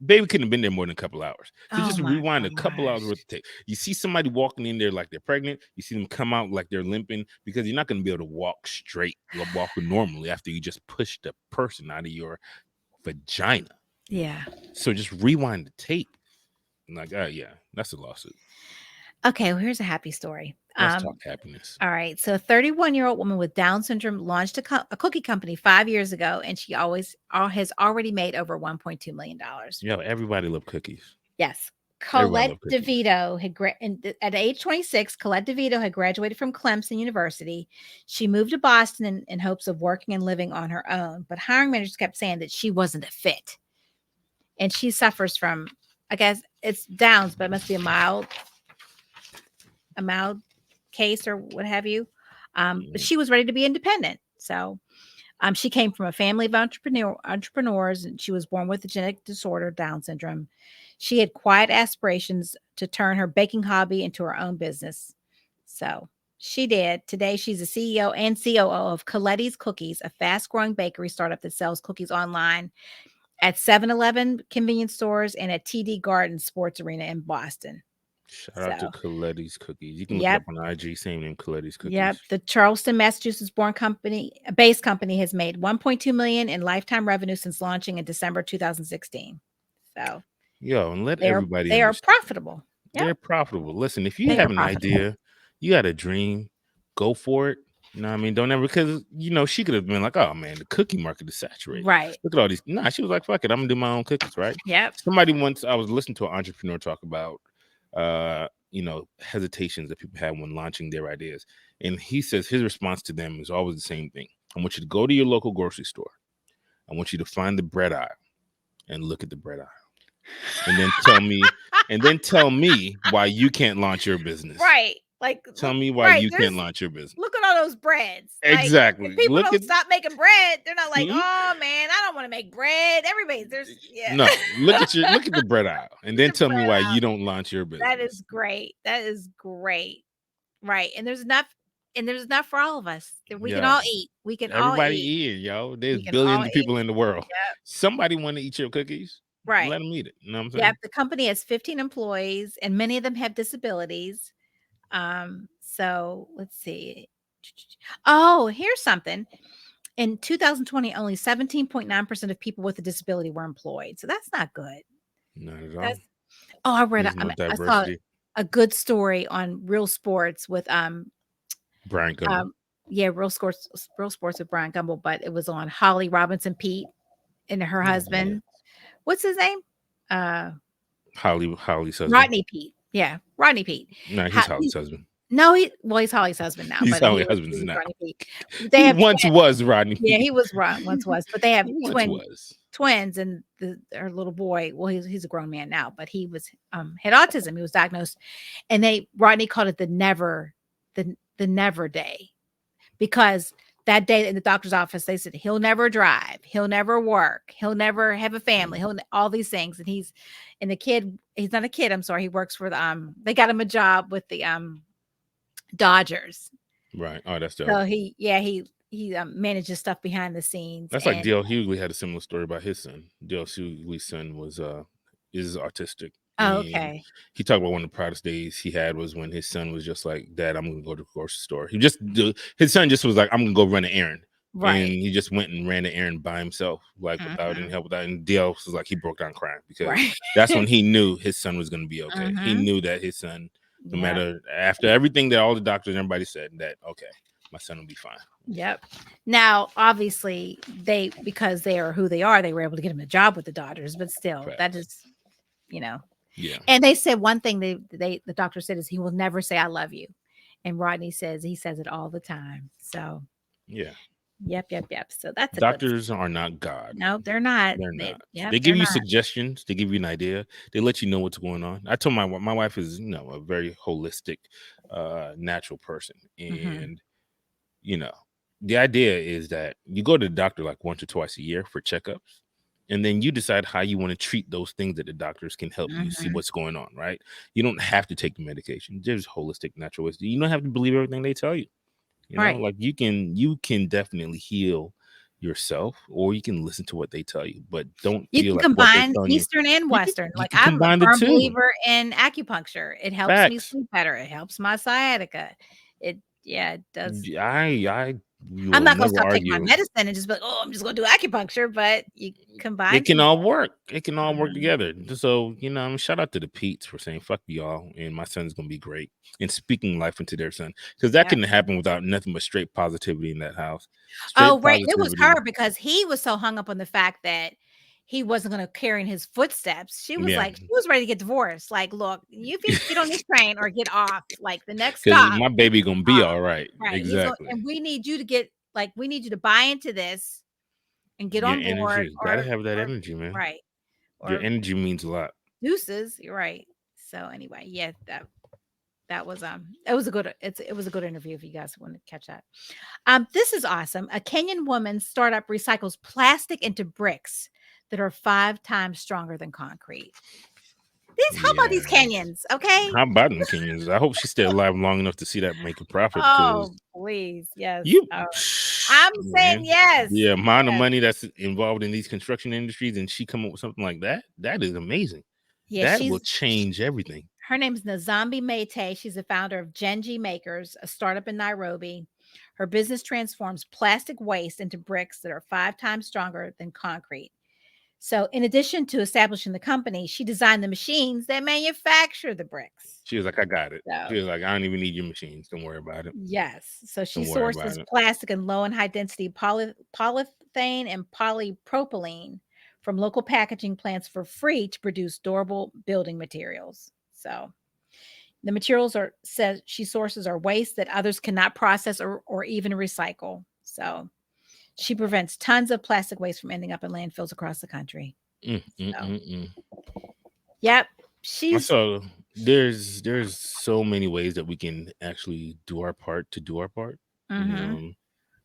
baby couldn't have been there more than a couple hours. So just my rewind a couple hours worth of tape. You see somebody walking in there like they're pregnant. You see them come out like they're limping because you're not going to be able to walk straight, walk normally after you just push the person out of your vagina. Yeah. So just rewind the tape. Like, yeah, that's a lawsuit. Okay, well, here's a happy story. Let's talk happiness. All right. So a 31-year-old woman with Down syndrome launched a cookie company 5 years ago, and she has already made over $1.2 million. Yeah, everybody loves cookies. Yes. Colette DeVito at age 26, Colette DeVito had graduated from Clemson University. She moved to Boston in hopes of working and living on her own, but hiring managers kept saying that she wasn't a fit. And she suffers from, I guess it's Downs, but it must be a mild case or what have you. But she was ready to be independent. So she came from a family of entrepreneurs, and she was born with a genetic disorder, Down syndrome. She had quiet aspirations to turn her baking hobby into her own business. So she did. Today, she's the CEO and COO of Collettey's Cookies, a fast-growing bakery startup that sells cookies online at 7-Eleven convenience stores and at TD Garden Sports Arena in Boston. Shout out to Collette's Cookies. You can look it up on IG, same name, Collette's Cookies. Yep. The Charleston, Massachusetts based company has made $1.2 million in lifetime revenue since launching in December 2016. So and let everybody they are profitable. Yep. They're profitable. Listen, if you have an idea, you got a dream, go for it. You know what I mean? Don't ever, because she could have been like, oh man, the cookie market is saturated. Right. Look at all these. Nah, she was like, fuck it, I'm gonna do my own cookies, right? Yep. I was listening to an entrepreneur talk about hesitations that people have when launching their ideas. And he says his response to them is always the same thing. I want you to go to your local grocery store. I want you to find the bread aisle and look at the bread aisle. And then tell me why you can't launch your business. Right. Like, Tell look, me why right? you can't There's launch your business. look at all those breads. Like, if Exactly. people Look don't at stop making bread, they're not like, hmm? oh man, I don't want to make bread. Everybody's yeah. No. Look at the bread aisle, and then The tell me bread why aisle. you don't launch your That is business. great. That is great. Right. And there's enough for all of us that we can all Yo, eat. We can all everybody eat. eating, yo. There's We can all billions of eat. people in the world. Yep. Somebody want to eat your cookies. Right. Let them eat it. You know what I'm Yep. saying? The company has 15 employees and many of them have disabilities. So let's see. Oh, here's something. In 2020, only 17.9% of people with a disability were employed. So that's not good. Not at all. That's I read There's no I saw diversity. a good story on Real Sports with Brian Gumble. yeah, Real Sports with Brian Gumble, but it was on Holly Robinson Peete and her Oh, yeah. husband. What's his name? Uh Holly's husband. Rodney Peete. Yeah, Rodney Peete. No, he's Holly's husband. No, he's Holly's husband now, He's but Holly's husband he was now. Rodney Peete. They He have once was Rodney. yeah, he was once was, but they have He once was. twins, and our little boy. Well, he's a grown man now, but he was had autism. He was diagnosed, and Rodney called it the never day, because that day in the doctor's office they said he'll never drive, he'll never work, he'll never have a family, he'll all these things, and the kid, he's not a kid. I'm sorry, he works for the they got him a job with the Dodgers. Right. Oh, that's dope. So he manages stuff behind the scenes. That's like D.L. Hughley had a similar story about his son. D.L. Hughley's son is autistic. Oh, And okay. he talked about one of the proudest days he had was when his son was just like, Dad, I'm gonna go to the grocery store. His son just was like, I'm gonna go run an errand. Right. And he just went and ran the errand by himself, like without any help with that. And DL was like, he broke down crying because that's when he knew his son was gonna be okay. He knew that his son, no matter after everything that all the doctors and everybody said, that okay, my son will be fine. Yep. Now, obviously, because they are who they are, they were able to get him a job with the Dodgers, but still, that is, Yeah. And they said one thing the doctor said is he will never say I love you. And Rodney says he says it all the time. So yeah. Yep. So that's doctors are not God. No, they're not. They're not. They give you suggestions. They give you an idea. They let you know what's going on. I told my wife is a very holistic, natural person, and the idea is that you go to the doctor like once or twice a year for checkups, and then you decide how you want to treat those things that the doctors can help you see what's going on. Right? You don't have to take the medication. There's holistic, natural ways. You don't have to believe everything they tell you. Like you can definitely heal yourself, or you can listen to what they tell you, but don't you feel can like combine Eastern and Western. Like I'm a firm believer in acupuncture. It helps me sleep better. It helps my sciatica. It does. I'm not gonna stop taking my medicine and just be like, oh, I'm just gonna do acupuncture, but you combine it can all work. It can all work together. So shout out to the Peetes for saying fuck y'all, and my son's gonna be great, and speaking life into their son, because that couldn't happen without nothing but straight positivity in that house. Right. It was her, because he was so hung up on the fact that he wasn't going to carry in his footsteps. She was like, she was ready to get divorced. Like, look, you get on this train or get off. Like the next stop, my baby gonna be all right. Right. Exactly. And we need you to buy into this and get on board. Energy. Gotta have that energy, man. Right. Your energy means a lot. Deuces. You're right. So anyway, that was it was a good interview if you guys want to catch that. This is awesome. A Kenyan woman startup recycles plastic into bricks that are 5 times stronger than concrete. How about these Kenyans? Okay. How about them Kenyans? I hope she stayed alive long enough to see that make a profit. Oh, please. Yes. I'm saying yes. The amount of money that's involved in these construction industries, and she come up with something like that, that is amazing. Yeah, that will change everything. Her name is Nazambi Mate. She's the founder of Genji Makers, a startup in Nairobi. Her business transforms plastic waste into bricks that are 5 times stronger than concrete. So in addition to establishing the company, she designed the machines that manufacture the bricks. She was like, I got it. She was like, I don't even need your machines. Don't worry about it. Yes. So she sources plastic and low and high density polyethylene and polypropylene from local packaging plants for free to produce durable building materials. So the materials she sources are waste that others cannot process or even recycle. So she prevents tons of plastic waste from ending up in landfills across the country. Yep. I saw there's so many ways that we can actually do our part to do our part. Mm-hmm.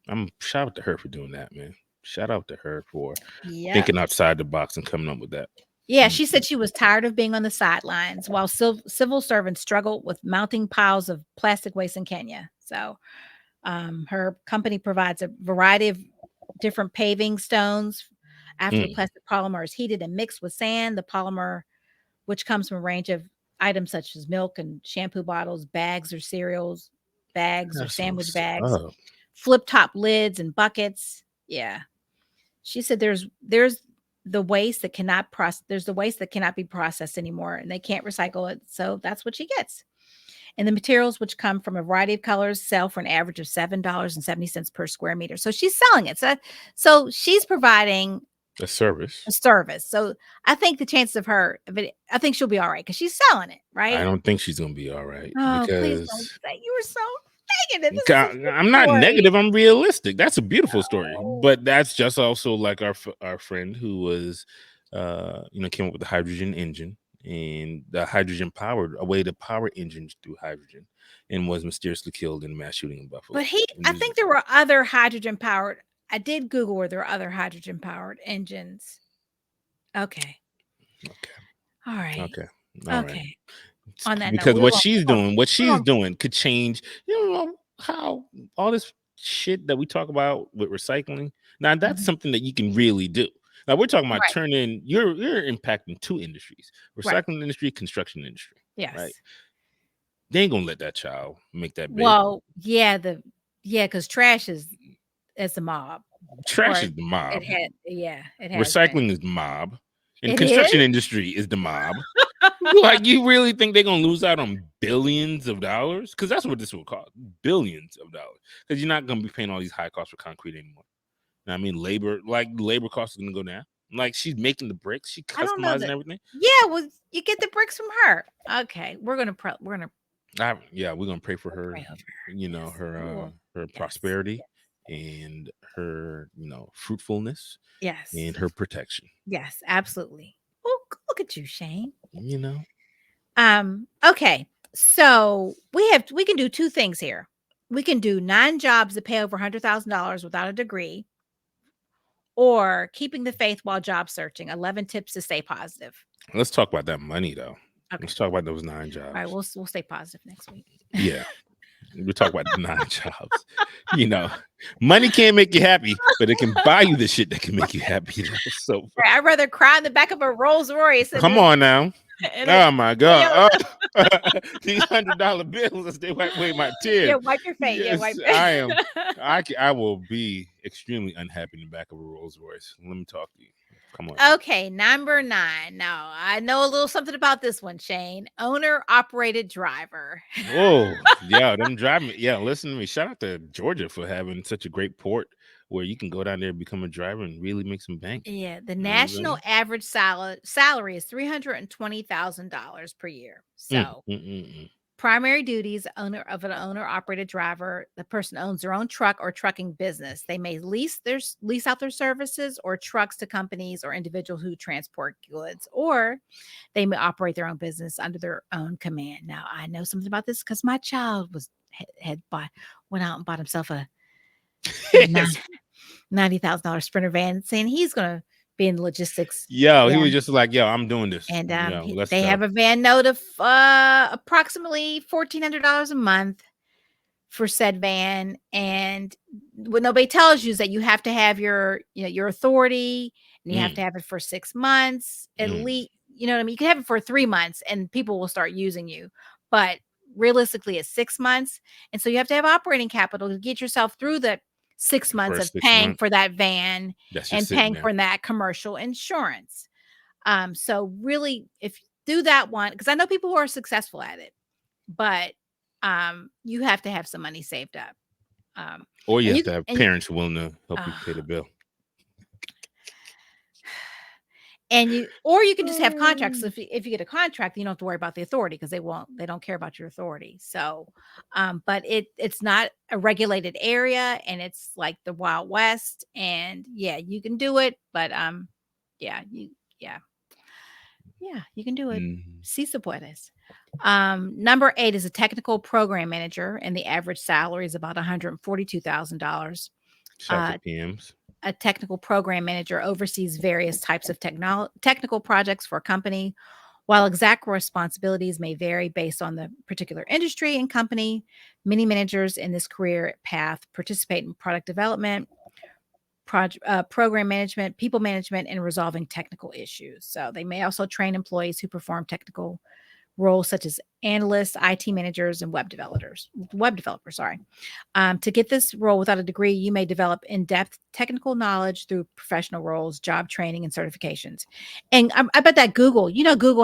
I'm shout out to her for doing that, man. Shout out to her for Yep. thinking outside the box and coming up with that. Yeah, Mm, she said she was tired of being on the sidelines while civil servants struggled with mounting piles of plastic waste in Kenya. So, her company provides a variety of different paving stones. After the mm. plastic polymer is heated and mixed with sand, the polymer, which comes from a range of items such as milk and shampoo bottles, bags or cereals, bags or That's sandwich what's bags, up. flip top lids and buckets. Yeah. She said there's the waste that cannot process there's the waste that cannot be processed anymore and they can't recycle it. So that's what she gets. And the materials, which come from a variety of colors, sell for an average of $7.70 per square meter. So she's selling it. So she's providing A service. a service. So I think the chances of her, I think she'll be all right because she's selling it, I right? don't think she's gonna be all right Oh, please don't because say you were so negative. This is a good I'm not story. negative. I'm realistic. That's a beautiful story, Oh. but that's just also like our friend who was, came up with the hydrogen engine and the hydrogen powered a way to power engines through hydrogen, and was mysteriously killed in a mass shooting in Buffalo. But It I was- think there were other hydrogen powered. I did Google where there are other hydrogen powered engines. Okay. okay, All right. okay, all right. Okay. On that note, Because what we're she's gonna doing could change. You know how all this shit that we talk about with recycling. Now that's mhm. something that you can really do. Now we're talking about Right. turning. You're impacting two industries: Right. recycling industry, construction industry. Right? Yes. They ain't gonna let that child make that big. Well, yeah, because trash is it's a mob. Trash Or is the mob. it has been. Recycling is the mob, and It is? construction industry is the mob. Like, you really think they're gonna lose out on billions of dollars? Because that's what this will cost, billions of dollars. Because you're not gonna be paying all these high costs for concrete anymore. I mean, labor costs are gonna go down. Like, she's making the bricks, she I don't know customizing that. everything. Yeah, well, you get the bricks from her. Okay. We're gonna Yeah, we're gonna pray for her. pray over her. Yes. Well, Her yes. prosperity and her fruitfulness Yes. and her protection. Yes, absolutely. Well, look at you, Shayne. You know, Okay. So we can do two things here. We can do 9 jobs that pay over $100,000 without a degree, or keeping the faith while job searching. 11 tips to stay positive. let's talk about that money though. Okay. Let's talk about those 9 All right, jobs. we'll stay positive next week. Yeah. We talk about the 9 jobs. Money can't make you happy, but it can buy you the shit that can make you happy. So Right, I'd rather cry in the back of a Rolls Royce than come on now. in a Oh my God. Oh, these $100 bills as they wipe away my yeah, tears. wipe your face. Yeah, Yes, wipe. I will be extremely unhappy in the back of a Rolls Royce. Let me talk to you. Come on. Okay, number 9. Now, I know a little something about this one, Shayne. Owner operated driver. Oh, yeah, them driving. Yeah, listen to me. Shout out to Georgia for having such a great port where you can go down there, become a driver, and really make some bank. Yeah, the You know what I'm national saying? average salary is $320,000 per year. Mm, So, mm, mm, mm. primary duties owner operated driver, the person owns their own truck or trucking business. They may lease out their services or trucks to companies or individuals who transport goods, or they may operate their own business under their own command. Now, I know something about this because my child went out and bought himself a $90,000 Sprinter van, saying he's going to be in logistics. Yo, he Yeah. was just like, yo, I'm doing this. And Yo, let's they go. have a van note of approximately $1,400 a month for said van. And what nobody tells you is that you have to have your authority, and you have to Mm, have it for 6 months at mm. least. You know what I mean? You can have it for 3 months and people will start using you. But realistically, it's 6 months. And so you have to have operating capital to get yourself through the 6 months of First six paying months, for that van that's just and sitting paying there. for that commercial insurance. So really, if you do that one, because I know people who are successful at it, but you have to have some money saved up. Or you And have you to have and you parents willing to help you pay uh, the bill. or you can just have contracts. If you get a contract, you don't have to worry about the authority because they don't care about your authority. So, but it's not a regulated area and it's like the Wild West. And yeah, you can do it, but yeah, yeah. Yeah, you can do it. Mhm. Sí se puedes. Number 8 is a technical program manager, and the average salary is about $142,000. Shout out to Uh, PMs. a technical program manager oversees various types of technical projects for a company. While exact responsibilities may vary based on the particular industry and company, many managers in this career path participate in product development, program management, people management, and resolving technical issues. So they may also train employees who perform technical roles such as analysts, IT managers, and web developers. Sorry. To get this role without a degree, you may develop in-depth technical knowledge through professional roles, job training, and certifications. And I bet that Google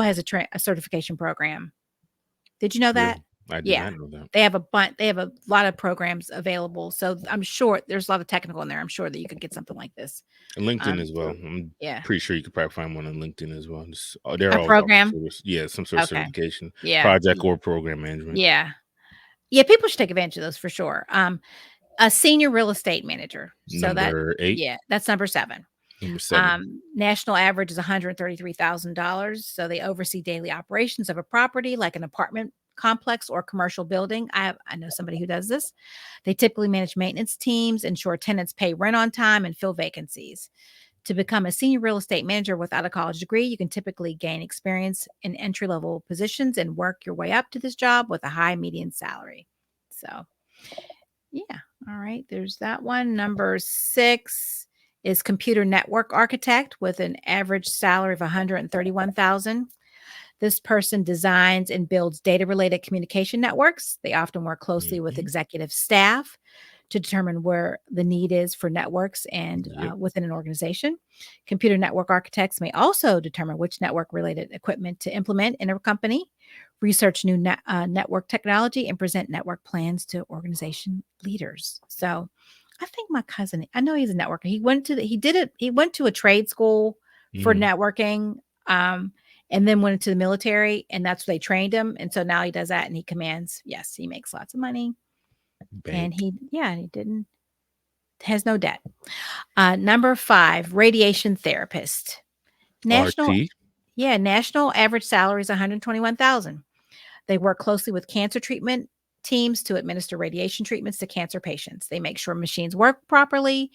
has a certification program. Did you know that? Really? I did Yeah. not know that. They have a bunch. They have a lot of programs available. So I'm sure there's a lot of technical in there. I'm sure that you could get something like this. And LinkedIn as well. Through, I'm yeah, pretty sure you could probably find one on LinkedIn as well. They're a always offering program. some sort of Okay. certification, Yeah. project or program management. Yeah. Yeah. People should take advantage of those for sure. A senior real estate manager. So Number 8, that's number 7. number 7. National average is $133,000. So they oversee daily operations of a property like an apartment complex or commercial building. I know somebody who does this. They typically manage maintenance teams, ensure tenants pay rent on time, and fill vacancies. To become a senior real estate manager without a college degree, you can typically gain experience in entry level positions and work your way up to this job with a high median salary. So yeah. All right. There's that one. Number 6 is computer network architect with an average salary of 131,000. This person designs and builds data related communication networks. They often work closely with Mhm. executive staff to determine where the need is for networks and Yep. within an organization. Computer network architects may also determine which network related equipment to implement in a company, research new network technology, and present network plans to organization leaders. So I think my cousin, I know he's a networker. He went to a trade school for Mhm. networking. And then went into the military, and that's where they trained him. And so now he does that and he commands. Yes, he makes lots of money. And Bank. he has no debt. Number 5, radiation therapist. National, RT. national average salary is 121,000. They work closely with cancer treatment teams to administer radiation treatments to cancer patients. They make sure machines work properly,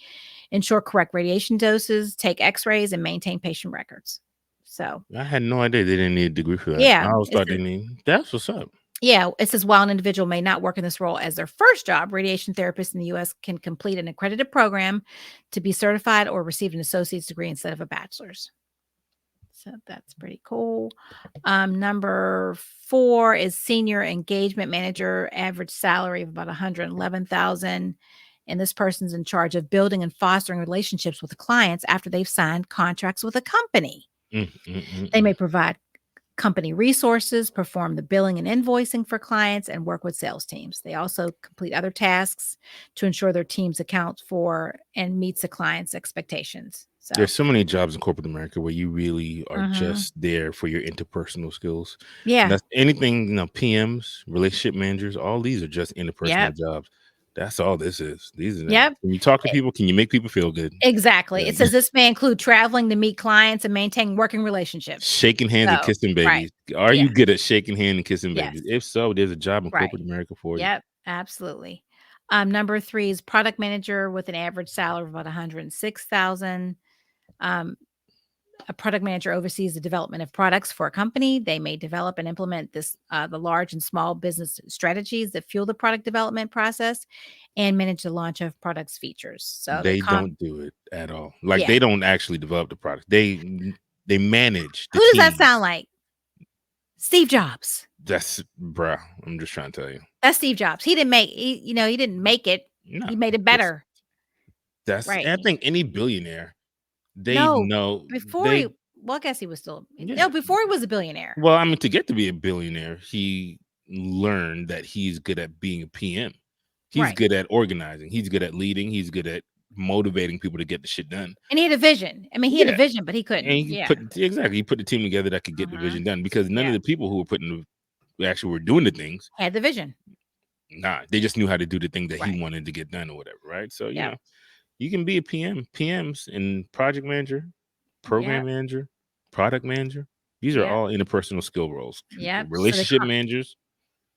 ensure correct radiation doses, take x-rays, and maintain patient records. So, I had no idea they didn't need a degree for that. yeah, I always thought they need. That's what's up. it says while an individual may not work in this role as their first job, radiation therapists in the U.S. can complete an accredited program to be certified or receive an associate's degree instead of a bachelor's. So that's pretty cool. Number 4 is senior engagement manager, average salary of about 111,000. And this person's in charge of building and fostering relationships with the clients after they've signed contracts with a company. Mm, mm, mm, They mm. may provide company resources, perform the billing and invoicing for clients, and work with sales teams. They also complete other tasks to ensure their teams account for and meets the client's expectations. So, There's so many jobs in corporate America where you really are mhm. just there for your interpersonal skills. And Yeah. that's anything, PMs, relationship managers, all these are just interpersonal Yep. jobs. That's all this is. These are Yep. when you talk to E people, can you make people feel good? Exactly. It Like, says this may include traveling to meet clients and maintain working relationships. shaking hands and So, kissing right. babies. Are Yeah. you good at shaking hand and kissing Yes. babies? If so, there's a job in Right. corporate America for you. Yep. Absolutely. Number 3 is product manager with an average salary of about 106,000. Um, a product manager oversees the development of products for a company. They may develop and implement the large and small business strategies that fuel the product development process and manage the launch of products features. So They don't do it at all. Like, yeah. they don't actually develop the product. They manage the Who does that sound teams. like? Steve Jobs. That's bruh. I'm just trying to tell you. That's Steve Jobs. He didn't make it. No, He made it that's better. Right. I think any billionaire, they No, know before he they well, I guess he was still yeah. no, before he was a billionaire. Well, I mean, to get to be a billionaire, he learned that he's good at being a PM. He's Right. good at organizing. He's good at leading. He's good at motivating people to get the shit done. And he had a vision. I mean, he had a Yeah. vision, but he And couldn't. he Yeah. put the team together that could get the Mhm. vision done because none of Yeah. the people who were actually were doing the things, Had the vision. nah, they just knew how to do the thing that he Right. wanted to get done or whatever, right? So, Yep. you can be a PM, PMs and project manager, program Yep. manager, product manager. These are Yep. all interpersonal skill roles. Yep. Relationship managers.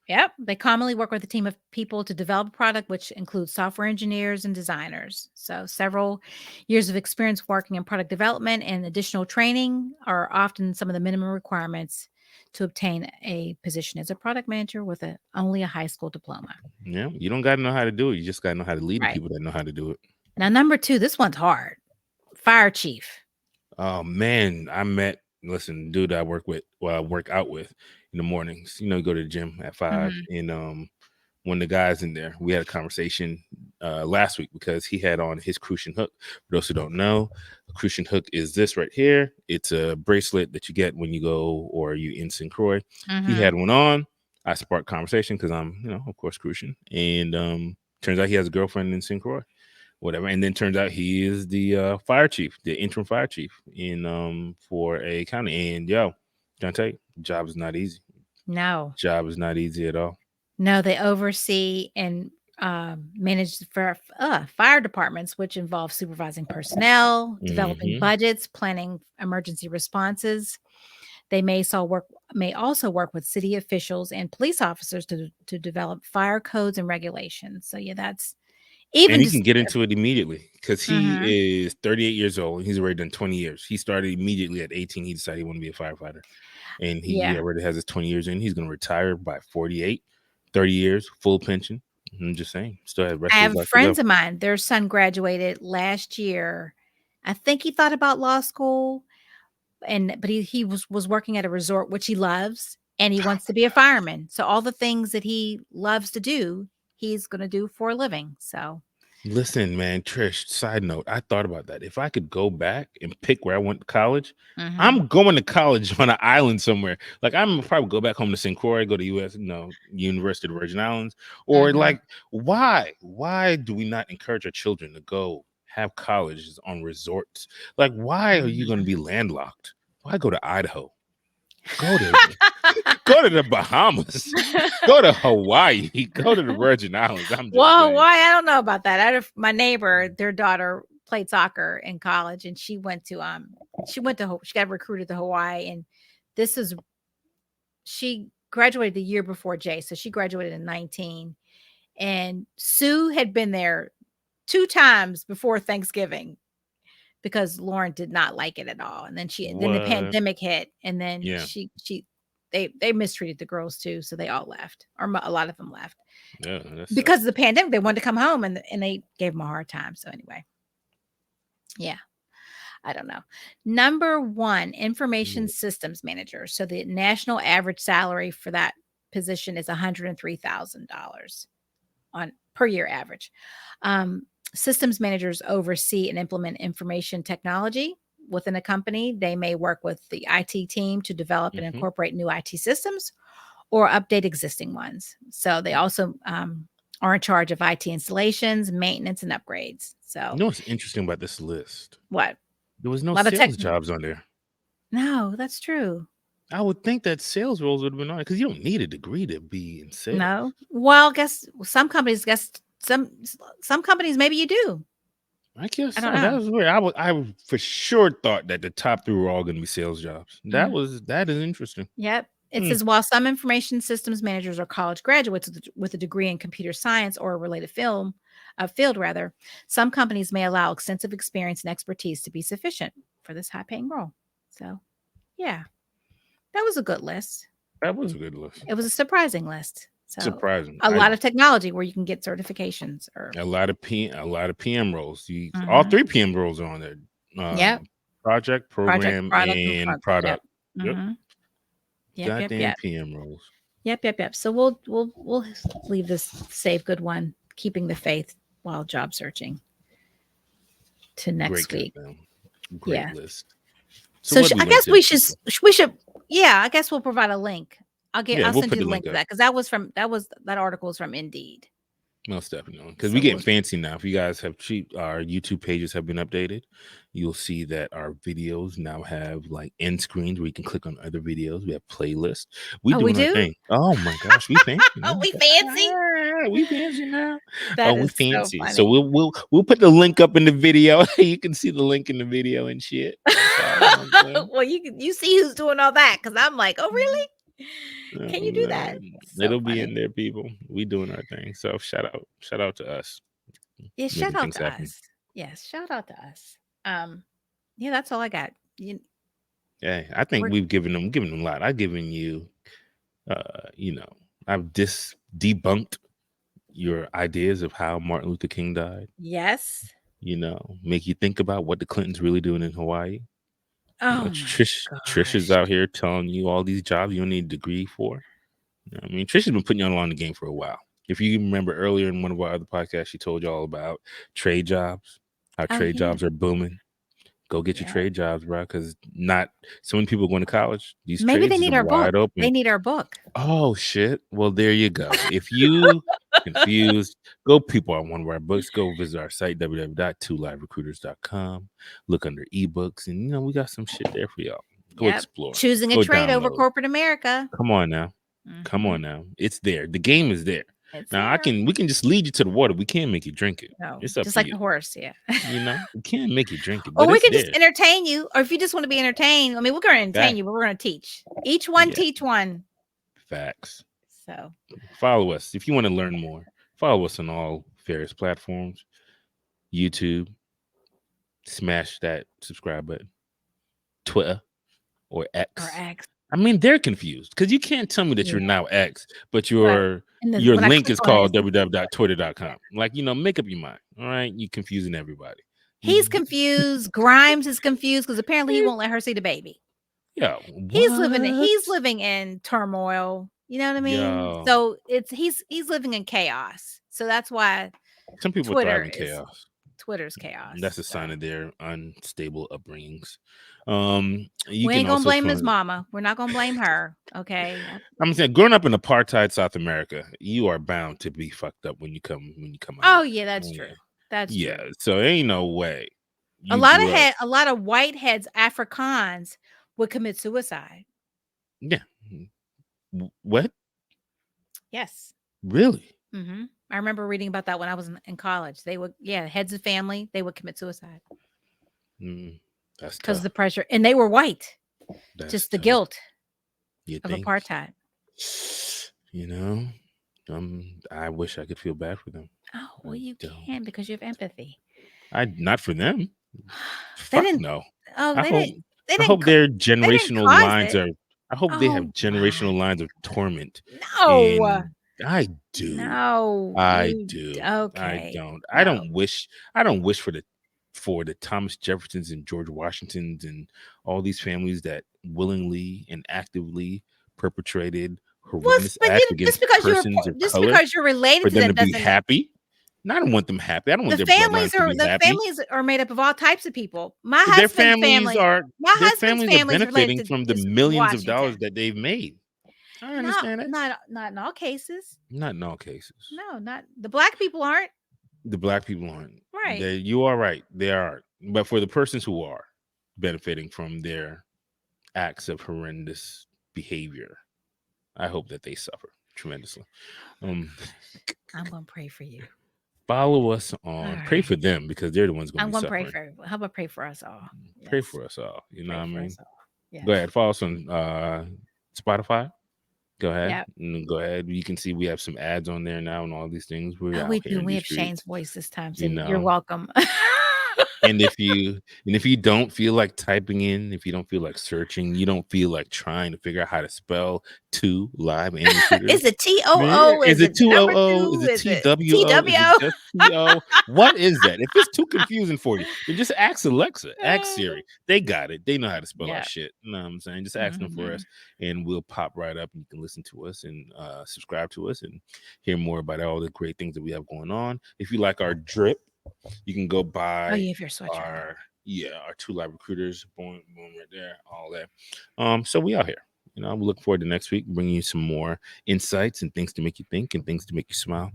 Yep. They commonly work with a team of people to develop a product, which includes software engineers and designers. So, several years of experience working in product development and additional training are often some of the minimum requirements to obtain a position as a product manager with only a high school diploma. Yeah, you don't got to know how to do it. You just got to know how to lead the Right. people that know how to do it. Now, number 2, this one's hard. Fire chief. Oh man, listen, dude I work out with in the mornings. You know, go to the gym at 5, and when the guy's in there, we had a conversation last week because he had on his crucian hook. For those who don't know, a crucian hook is this right here. It's a bracelet that you get when you go or you in St. Croix. He had one on. I sparked conversation because I'm, of course, crucian. And turns out he has a girlfriend in St. Croix, whatever. And then turns out he is the fire chief, the interim fire chief for a county. And can I tell you, job is not easy. No. Job is not easy at all. No, they oversee and manage for fire departments, which involve supervising personnel, developing budgets, planning emergency responses. They may also work with city officials and police officers to develop fire codes and regulations. So that's even. And he can get into it immediately because he is 38 years old and he's already done 20 years. He started immediately at 18. He decided he wanted to be a firefighter, and he already has his 20 years in. He's going to retire by 48. 30 years, full pension. I'm just saying, still have rest I of have his life friends of mine, their son graduated last year. I think he thought about law school, but he was working at a resort, which he loves, and he wants to be a fireman. So all the things that he loves to do, he's going to do for a living. So listen, man, Trish, side note, I thought about that. If I could go back and pick where I went to college, I'm going to college on an island somewhere. Like, I'm probably go back home to St. Croix, go to University of the Virgin Islands, or like, why do we not encourage our children to go have colleges on resorts? Like, why are you going to be landlocked? Why go to Idaho? Go to the Bahamas, go to Hawaii, go to the Virgin Islands. Why? I don't know about that. My neighbor, their daughter played soccer in college, and she got recruited to Hawaii, and she graduated the year before Jay, so she graduated in 19, and Sue had been there 2 times before Thanksgiving because Lauren did not like it at all, and then then the pandemic hit, and then they mistreated the girls too, so they all left, or a lot of them left. Yeah, because of the pandemic, they wanted to come home, and they gave them a hard time. So anyway, I don't know. Number 1, information systems manager. So the national average salary for that position is $103,000 per year average. Systems managers oversee and implement information technology within a company. They may work with the IT team to develop and incorporate new IT systems or update existing ones. So they also are in charge of IT installations, maintenance, and upgrades. So you know what's interesting about this list? What? There was no sales jobs on there. No, that's true. I would think that sales roles would have been on it because you don't need a degree to be in sales. No. Well, some companies maybe you do. I guess that was weird. I for sure thought that the top 3 were all going to be sales jobs. That is interesting. Yep. It says while some information systems managers are college graduates with a degree in computer science or a related field, some companies may allow extensive experience and expertise to be sufficient for this high-paying role. So, yeah, that was a good list. That was a good list. It was a surprising list. So surprising. A lot of technology where you can get certifications, or a lot of PM roles. All 3 PM roles are on there. Project, program, and product. Goddamn PM roles. Yep. So we'll leave this save good one, keeping the faith while job searching, to next week. Great list. So I guess we should. Yeah, I guess we'll provide a link. I'll send you the link to that because that article is from Indeed. Most definitely, because we So getting fancy now. If you guys have our YouTube pages have been updated, you'll see that our videos now have like end screens where you can click on other videos. We have playlists. We oh, we doing our do? thing. Oh my gosh, we fancy. Oh, we fancy? We fancy now. Oh, That we is so fancy. So funny. we'll put the link up in the video. You can see the link in the video and shit. That's all. You know what I'm saying? Well, you see who's doing all that because I'm like, oh, really? Can you do that? Man, So it'll be in funny. there, people. We doing our thing. So shout out to us Yeah, shout making out things to happen. us. Yes, shout out to us. Yeah, that's all I got. Yeah, I think We're we've given them a lot. I've given you, you know, I've debunked your ideas of how Martin Luther King died. yes. You know, make you think about what the Clintons really doing in Hawaii. You know, Oh my Trish is gosh. out here telling you all these jobs you don't need a degree for. You know what I mean, Trish has been putting you on the game for a while. If you remember earlier in one of our other podcasts, she told you all about trade jobs, how Oh trade yeah. jobs are booming. Go get your Yeah. trade jobs, bro, because not so many people going to college. These Maybe they trades are need our book. wide open. They need our book. Oh shit. Well, there you go. If you confused, go people on one of our books. Go visit our site, www.2liverecruiters.com. Look under ebooks, and we got some shit there for y'all. Go Yep. explore. Choosing a Go trade over download. corporate America. Come on now. Come Hmm. on now. It's there. The game is there. It's Now there. we can just lead you to the water. We can't make you drink it. No, It's up just to like you. a horse. Yeah. We can't make you drink it, Or but we it's can just there. entertain you. Or if you just want to be entertained, I mean, we're going to entertain Fact. you, but we're going to teach. Each one Yeah. teach one. Facts. So Follow us if you want to learn more. Follow us on all various platforms. YouTube, smash that subscribe button. Twitter or or X. X. I mean, they're confused because you can't tell me that Yeah. you're now X, but Right. your And then your when I link click is on it, called it's just, www.twitter.com. Like, make up your mind. All right. You confusing everybody. he's confused. Grimes is confused because apparently he won't let her see the baby. Yo, He's what? living in turmoil. You know what I mean? Yo. So he's living in chaos. So that's why Some people thrive in chaos. Twitter's chaos. That's a So sign of their unstable upbringings. You we can ain't gonna also blame his mama. We're not gonna blame her. Okay. I'm saying, growing up in apartheid South America, you are bound to be fucked up when you come out. Oh yeah, that's Oh, true. yeah, That's yeah. true. So ain't no way you grew up. A lot of whiteheads, Afrikaans would commit suicide. Yeah. What? Yes. Really? Hmm. I remember reading about that when I was in college. They would, yeah, heads of family, they would commit suicide That's because of tough. the pressure, and they were white. That's Just the tough. guilt You of think? apartheid. You know, I wish I could feel bad for them. Oh well, I you don't. can because you have empathy. Not for them. They Fuck didn't. no. Oh, I hope They I didn't. hope their They didn't generational cause lines it. are. I hope they have Oh my. generational lines of torment, No. and I do. No. I You. do. I Okay. don't. No. I don't wish for the Thomas Jeffersons and George Washingtons and all these families that willingly and actively perpetrated Well, horrendous but acts against persons of just color because you're related for to them them to be doesn't. happy. No, I don't want them happy. I don't want their bloodlines to be The happy. families are made up of all types of people. Their families are My their husband's families are family is related benefiting to from the is millions of dollars Washington. that they've made. I understand that. Not in all cases. Not in all cases. No, not the black people aren't. The black people aren't. Right. You are right. They are. But for the persons who are benefiting from their acts of horrendous behavior, I hope that they suffer tremendously. Um, I'm gonna pray for you. Follow us All on. Pray right. for them because they're the ones going to I'm be gonna pray suffering. for everyone. How about pray for us all? Pray Yes. for us all. You know Pray what I for mean? us all. Yes. Go ahead. Follow us on Spotify. Go ahead. Yep. Go ahead. You can see we have some ads on there now and all these things. We're Oh, out we here do. in We these have Shayne's streets, voice this time you too. You're know. welcome. And if you don't feel like typing in, if you don't feel like searching, you don't feel like trying to figure out how to spell two live and recruiters. Is it Man, TOO? is Is it it two O number O? Is two? it Is it TWO? Is it TWO? just TO? What is that? If it's too confusing for you, then just ask Alexa, ask Siri. They got it. They know how to spell our Yeah. shit. You know what I'm saying? Just ask them for Hmm. us, and we'll pop right up, and you can listen to us and subscribe to us and hear more about all the great things that we have going on. If you like our drip, you can go Oh, buy you have your sweatshirt. our two live recruiters, boom, boom, right there, all that. So we out here. I'm looking forward to next week bringing you some more insights and things to make you think and things to make you smile.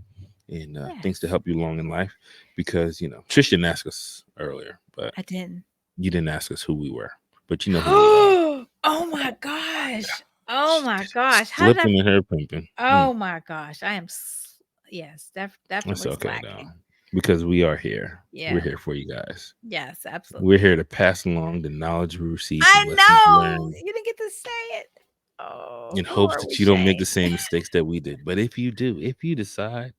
and things to Yes. help you along in life. Because Trish didn't ask us earlier, but I didn't. you didn't ask us who we were, but you know who we are. Oh my gosh. Oh my gosh. How did I Slipping and her pimping. Oh my gosh. I am yes, That's definitely okay though, slacking. because we are here. We're Yeah. here for you guys. Yes, We're absolutely. here to pass along the knowledge we received, the I lessons know. learned, You didn't get to say it. Oh, in who hopes are we, that you don't make the Shayne? same mistakes that we did. But if you do, if you decide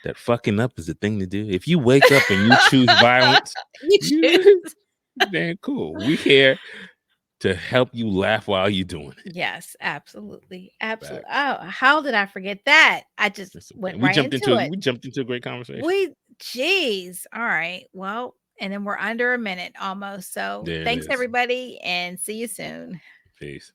that fucking up is the thing to do, if you wake up and you choose violence, You you choose. then cool. We here to help you laugh while you're doing it. Yes, absolutely. Absolutely. Facts. Oh, how did I forget that? I just That's okay. went right into it. We jumped into a great conversation. Geez. All right. Well, and then we're under a minute almost. So There it thanks, is. everybody, and see you soon. Peace.